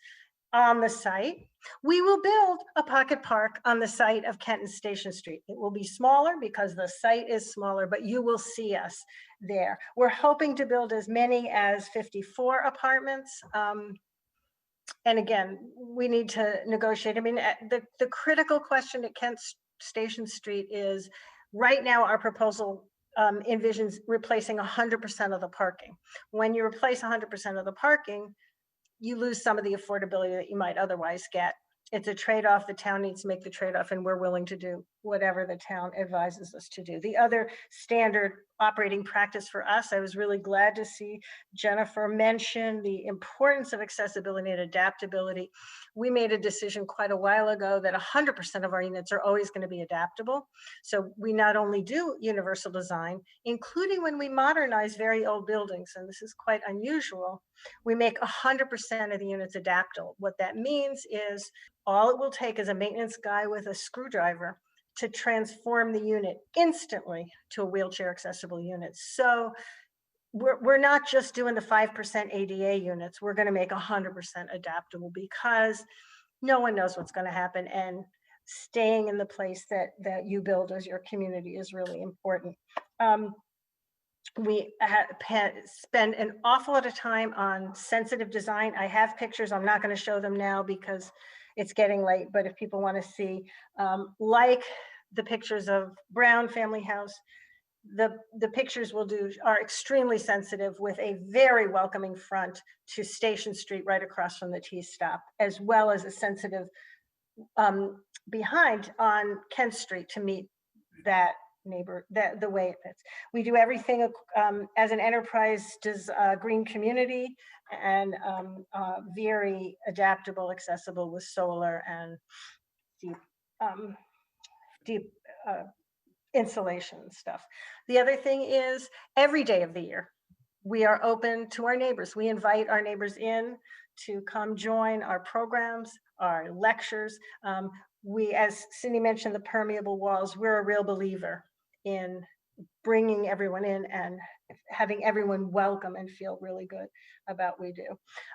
on the site. We will build a pocket park on the site of Kent and Station Street. It will be smaller because the site is smaller, but you will see us there. We're hoping to build as many as 54 apartments. And again, we need to negotiate. I mean, the critical question at Kent Station Street is, right now our proposal envisions replacing 100% of the parking. When you replace 100% of the parking, you lose some of the affordability that you might otherwise get. It's a trade-off. The town needs to make the trade-off, and we're willing to do whatever the town advises us to do. The other standard operating practice for us, I was really glad to see Jennifer mention the importance of accessibility and adaptability. We made a decision quite a while ago that 100% of our units are always going to be adaptable. So we not only do universal design, including when we modernize very old buildings, and this is quite unusual, we make 100% of the units adaptable. What that means is all it will take is a maintenance guy with a screwdriver to transform the unit instantly to a wheelchair accessible unit. So we're not just doing the 5% ADA units, we're gonna make 100% adaptable, because no one knows what's gonna happen, and staying in the place that you build as your community is really important. We spend an awful lot of time on sensitive design. I have pictures, I'm not gonna show them now because it's getting late, but if people wanna see, like the pictures of Brown Family House, the pictures we'll do are extremely sensitive, with a very welcoming front to Station Street right across from the T stop, as well as a sensitive behind on Kent Street to meet that neighbor, the way it fits. We do everything as an enterprise, does green community, and very adaptable, accessible with solar and deep insulation and stuff. The other thing is, every day of the year, we are open to our neighbors. We invite our neighbors in to come join our programs, our lectures. We, as Cindy mentioned, the permeable walls, we're a real believer in bringing everyone in and having everyone welcome and feel really good about what we do.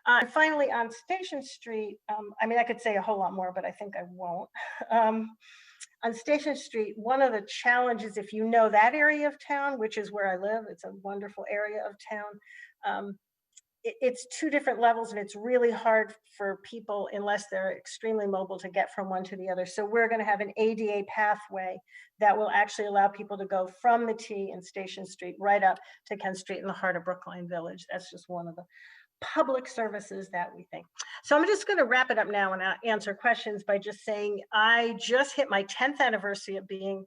And finally, on Station Street, I mean, I could say a whole lot more, but I think I won't. On Station Street, one of the challenges, if you know that area of town, which is where I live, it's a wonderful area of town, it's two different levels, and it's really hard for people, unless they're extremely mobile, to get from one to the other. So we're going to have an ADA pathway that will actually allow people to go from the T and Station Street right up to Kent Street in the heart of Brookline Village. That's just one of the public services that we think. So I'm just going to wrap it up now and answer questions by just saying I just hit my 10th anniversary of being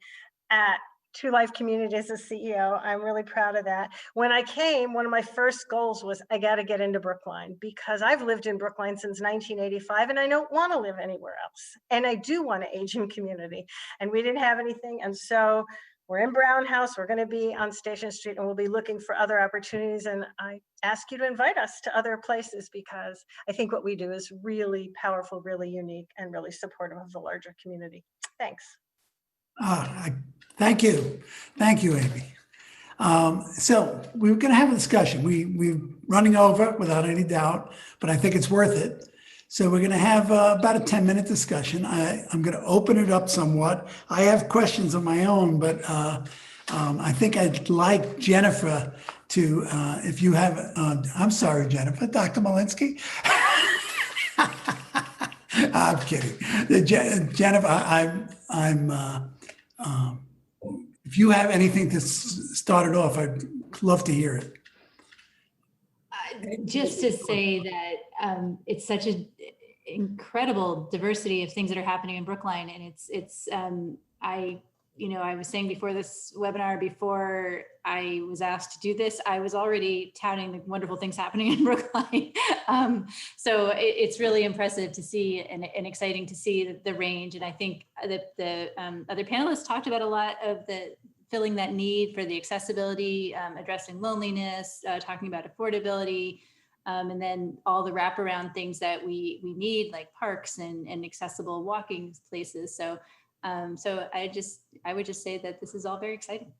at Two Life Community as a CEO. I'm really proud of that. When I came, one of my first goals was I got to get into Brookline, because I've lived in Brookline since 1985 and I don't want to live anywhere else. And I do want to age in community, and we didn't have anything. And so we're in Brown House. We're going to be on Station Street, and we'll be looking for other opportunities. And I ask you to invite us to other places, because I think what we do is really powerful, really unique, and really supportive of the larger community. Thanks. Thank you. Thank you, Amy. So we're going to have a discussion. We're running over without any doubt, but I think it's worth it. So we're going to have about a 10-minute discussion. I'm going to open it up somewhat. I have questions of my own, but I think I'd like Jennifer to, if you have, I'm sorry, Jennifer, Dr. Malinsky. I'm kidding. Jennifer, if you have anything to start it off, I'd love to hear it. Just to say that it's such an incredible diversity of things that are happening in Brookline, and I was saying before this webinar, before I was asked to do this, I was already touting the wonderful things happening in Brookline. So it's really impressive to see and exciting to see the range. And I think that the other panelists talked about a lot of filling that need for the accessibility, addressing loneliness, talking about affordability, and then all the wraparound things that we need, like parks and accessible walking places. So I would just say that this is all very exciting.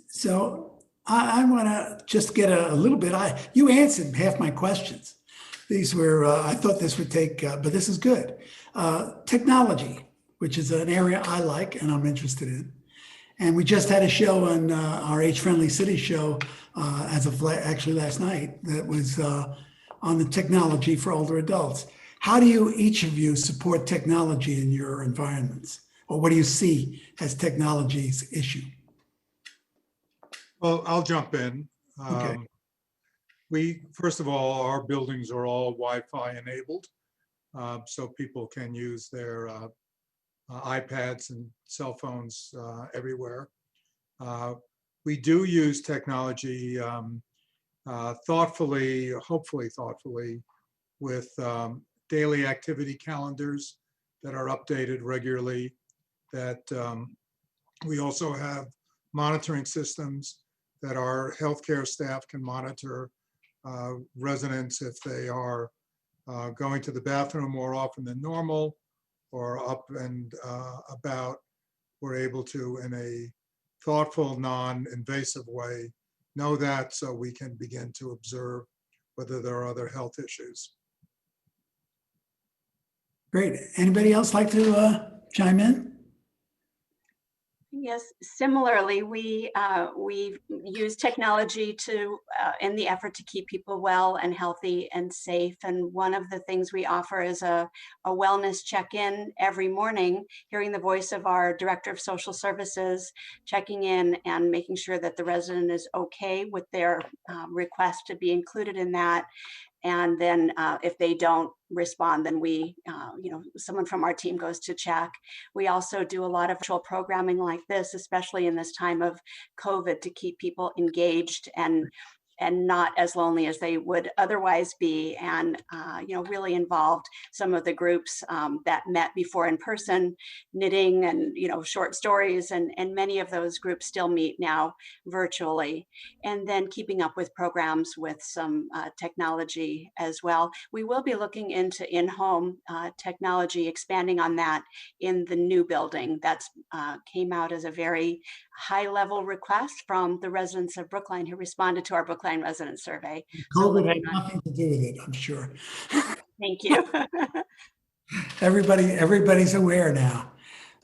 So I want to just get a little bit, you answered half my questions. These were, I thought this would take, but this is good. Technology, which is an area I like and I'm interested in. And we just had a show on our Age Friendly City show actually last night that was on the technology for older adults. How do you, each of you, support technology in your environments? Or what do you see as technology's issue? Well, I'll jump in. Okay. First of all, our buildings are all Wi-Fi enabled, so people can use their iPads and cell phones everywhere. We do use technology thoughtfully, hopefully thoughtfully, with daily activity calendars that are updated regularly, that we also have monitoring systems that our healthcare staff can monitor residents if they are going to the bathroom more often than normal or up and about. We're able to, in a thoughtful, non-invasive way, know that, so we can begin to observe whether there are other health issues. Great. Anybody else like to chime in? Yes, similarly, we use technology to in the effort to keep people well and healthy and safe. And one of the things we offer is a wellness check-in every morning, hearing the voice of our Director of Social Services, checking in and making sure that the resident is okay with their request to be included in that. And then if they don't respond, then we, someone from our team goes to check. We also do a lot of virtual programming like this, especially in this time of COVID, to keep people engaged and not as lonely as they would otherwise be, and really involved some of the groups that met before in person, knitting and short stories, and many of those groups still meet now virtually. And then keeping up with programs with some technology as well. We will be looking into in-home technology, expanding on that in the new building. That's came out as a very high-level request from the residents of Brookline who responded to our Brookline resident survey. COVID had nothing to do with it, I'm sure. Thank you. Everybody's aware now.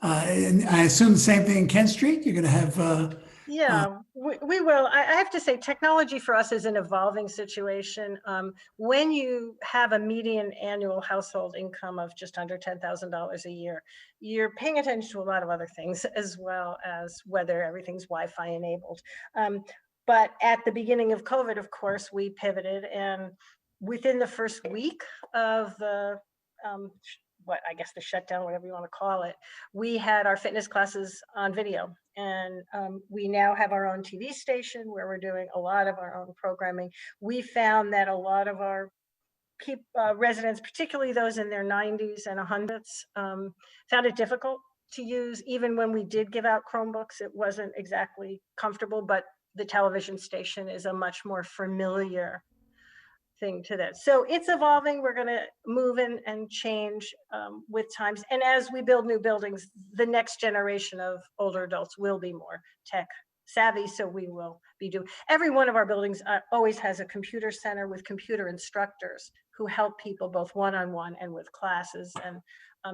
And I assume the same thing in Kent Street? You're going to have Yeah, we will. I have to say, technology for us is an evolving situation. When you have a median annual household income of just under $10,000 a year, you're paying attention to a lot of other things as well as whether everything's Wi-Fi enabled. But at the beginning of COVID, of course, we pivoted, and within the first week of the what I guess the shutdown, whatever you want to call it, we had our fitness classes on video. And we now have our own TV station where we're doing a lot of our own programming. We found that a lot of our residents, particularly those in their 90s and 100s, found it difficult to use. Even when we did give out Chromebooks, it wasn't exactly comfortable, but the television station is a much more familiar thing to that. So it's evolving. We're going to move in and change with times. And as we build new buildings, the next generation of older adults will be more tech savvy. So we will be doing, every one of our buildings always has a computer center with computer instructors who help people both one-on-one and with classes. And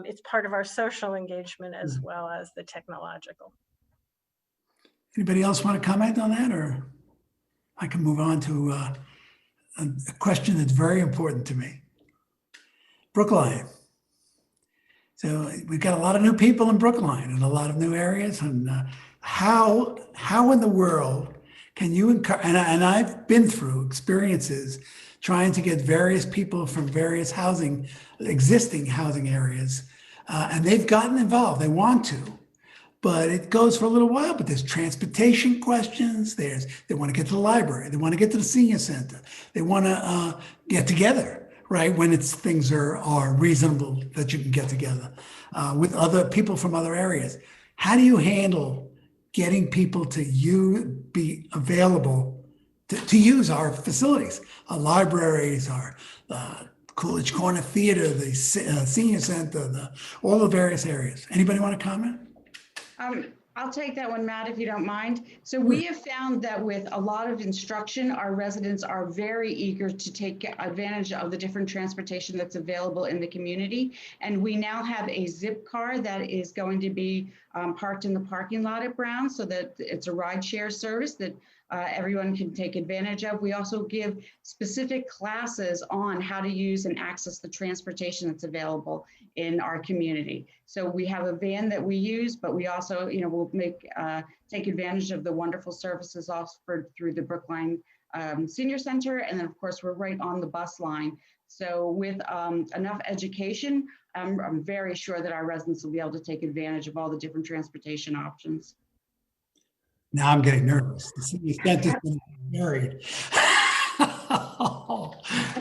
it's part of our social engagement as well as the technological. Anybody else want to comment on that, or I can move on to a question that's very important to me. Brookline. So we've got a lot of new people in Brookline and a lot of new areas. And how in the world can you encourage, and I've been through experiences trying to get various people from various existing housing areas, and they've gotten involved, they want to, but it goes for a little while. But there's transportation questions. They want to get to the library. They want to get to the senior center. They want to get together, right? When things are reasonable that you can get together with other people from other areas. How do you handle getting people to be available to use our facilities, our libraries, our Coolidge Corner Theater, the senior center, all the various areas? Anybody want to comment? I'll take that one, Matt, if you don't mind. So we have found that with a lot of instruction, our residents are very eager to take advantage of the different transportation that's available in the community. And we now have a zip car that is going to be parked in the parking lot at Brown, so that it's a ride share service that everyone can take advantage of. We also give specific classes on how to use and access the transportation that's available in our community. So we have a van that we use, but we also, will take advantage of the wonderful services offered through the Brookline Senior Center. And then of course, we're right on the bus line. So with enough education, I'm very sure that our residents will be able to take advantage of all the different transportation options. Now I'm getting nervous. The senior center's been married.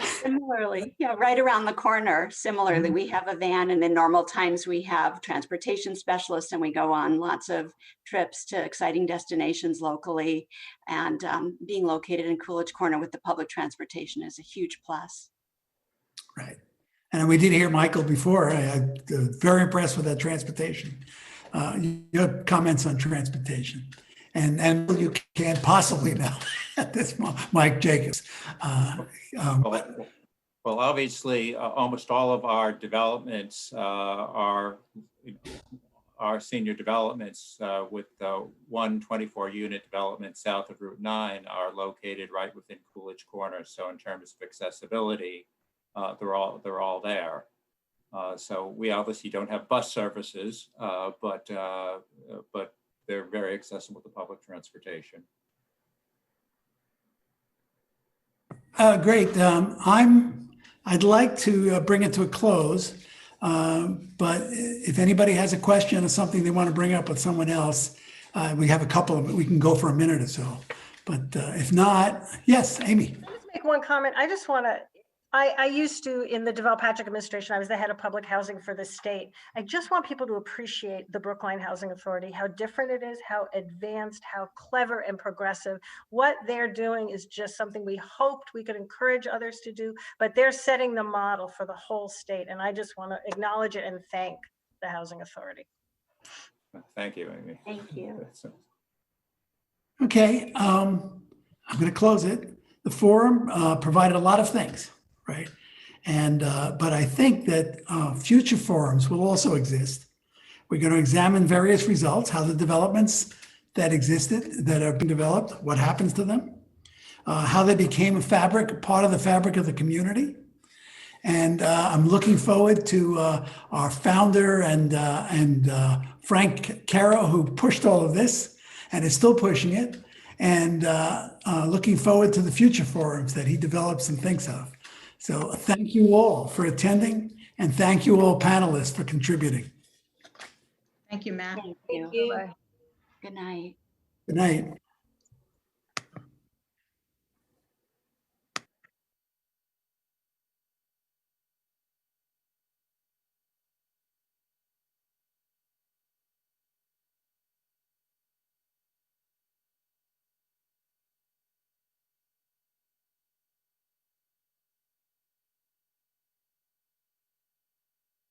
Similarly, right around the corner, similarly, we have a van, and in normal times we have transportation specialists, and we go on lots of trips to exciting destinations locally, and being located in Coolidge Corner with the public transportation is a huge plus. Right. And we did hear Michael before. I'm very impressed with that transportation. Your comments on transportation. And you can't possibly know at this moment, Mike Jacobs. Well, obviously, almost all of our developments are senior developments with one 24-unit development south of Route 9 are located right within Coolidge Corner. So in terms of accessibility, they're all there. So we obviously don't have bus services, but they're very accessible to public transportation. Great. I'd like to bring it to a close, but if anybody has a question or something they want to bring up with someone else, we have a couple of, we can go for a minute or so. But if not, yes, Amy. I'll just make one comment. I just want to, I used to, in the Deval Patrick administration, I was the head of public housing for the state. I just want people to appreciate the Brookline Housing Authority, how different it is, how advanced, how clever and progressive. What they're doing is just something we hoped we could encourage others to do, but they're setting the model for the whole state. And I just want to acknowledge it and thank the Housing Authority. Thank you, Amy. Thank you. Okay, I'm going to close it. The forum provided a lot of things. Right. And but I think that future forums will also exist. We're going to examine various results, how the developments that existed, that are being developed, what happens to them, how they became part of the fabric of the community. And I'm looking forward to our founder and Frank Caro, who pushed all of this and is still pushing it, and looking forward to the future forums that he develops and thinks of. So thank you all for attending, and thank you all panelists for contributing. Thank you, Matt. Thank you. you. Bye. Good night. Good night.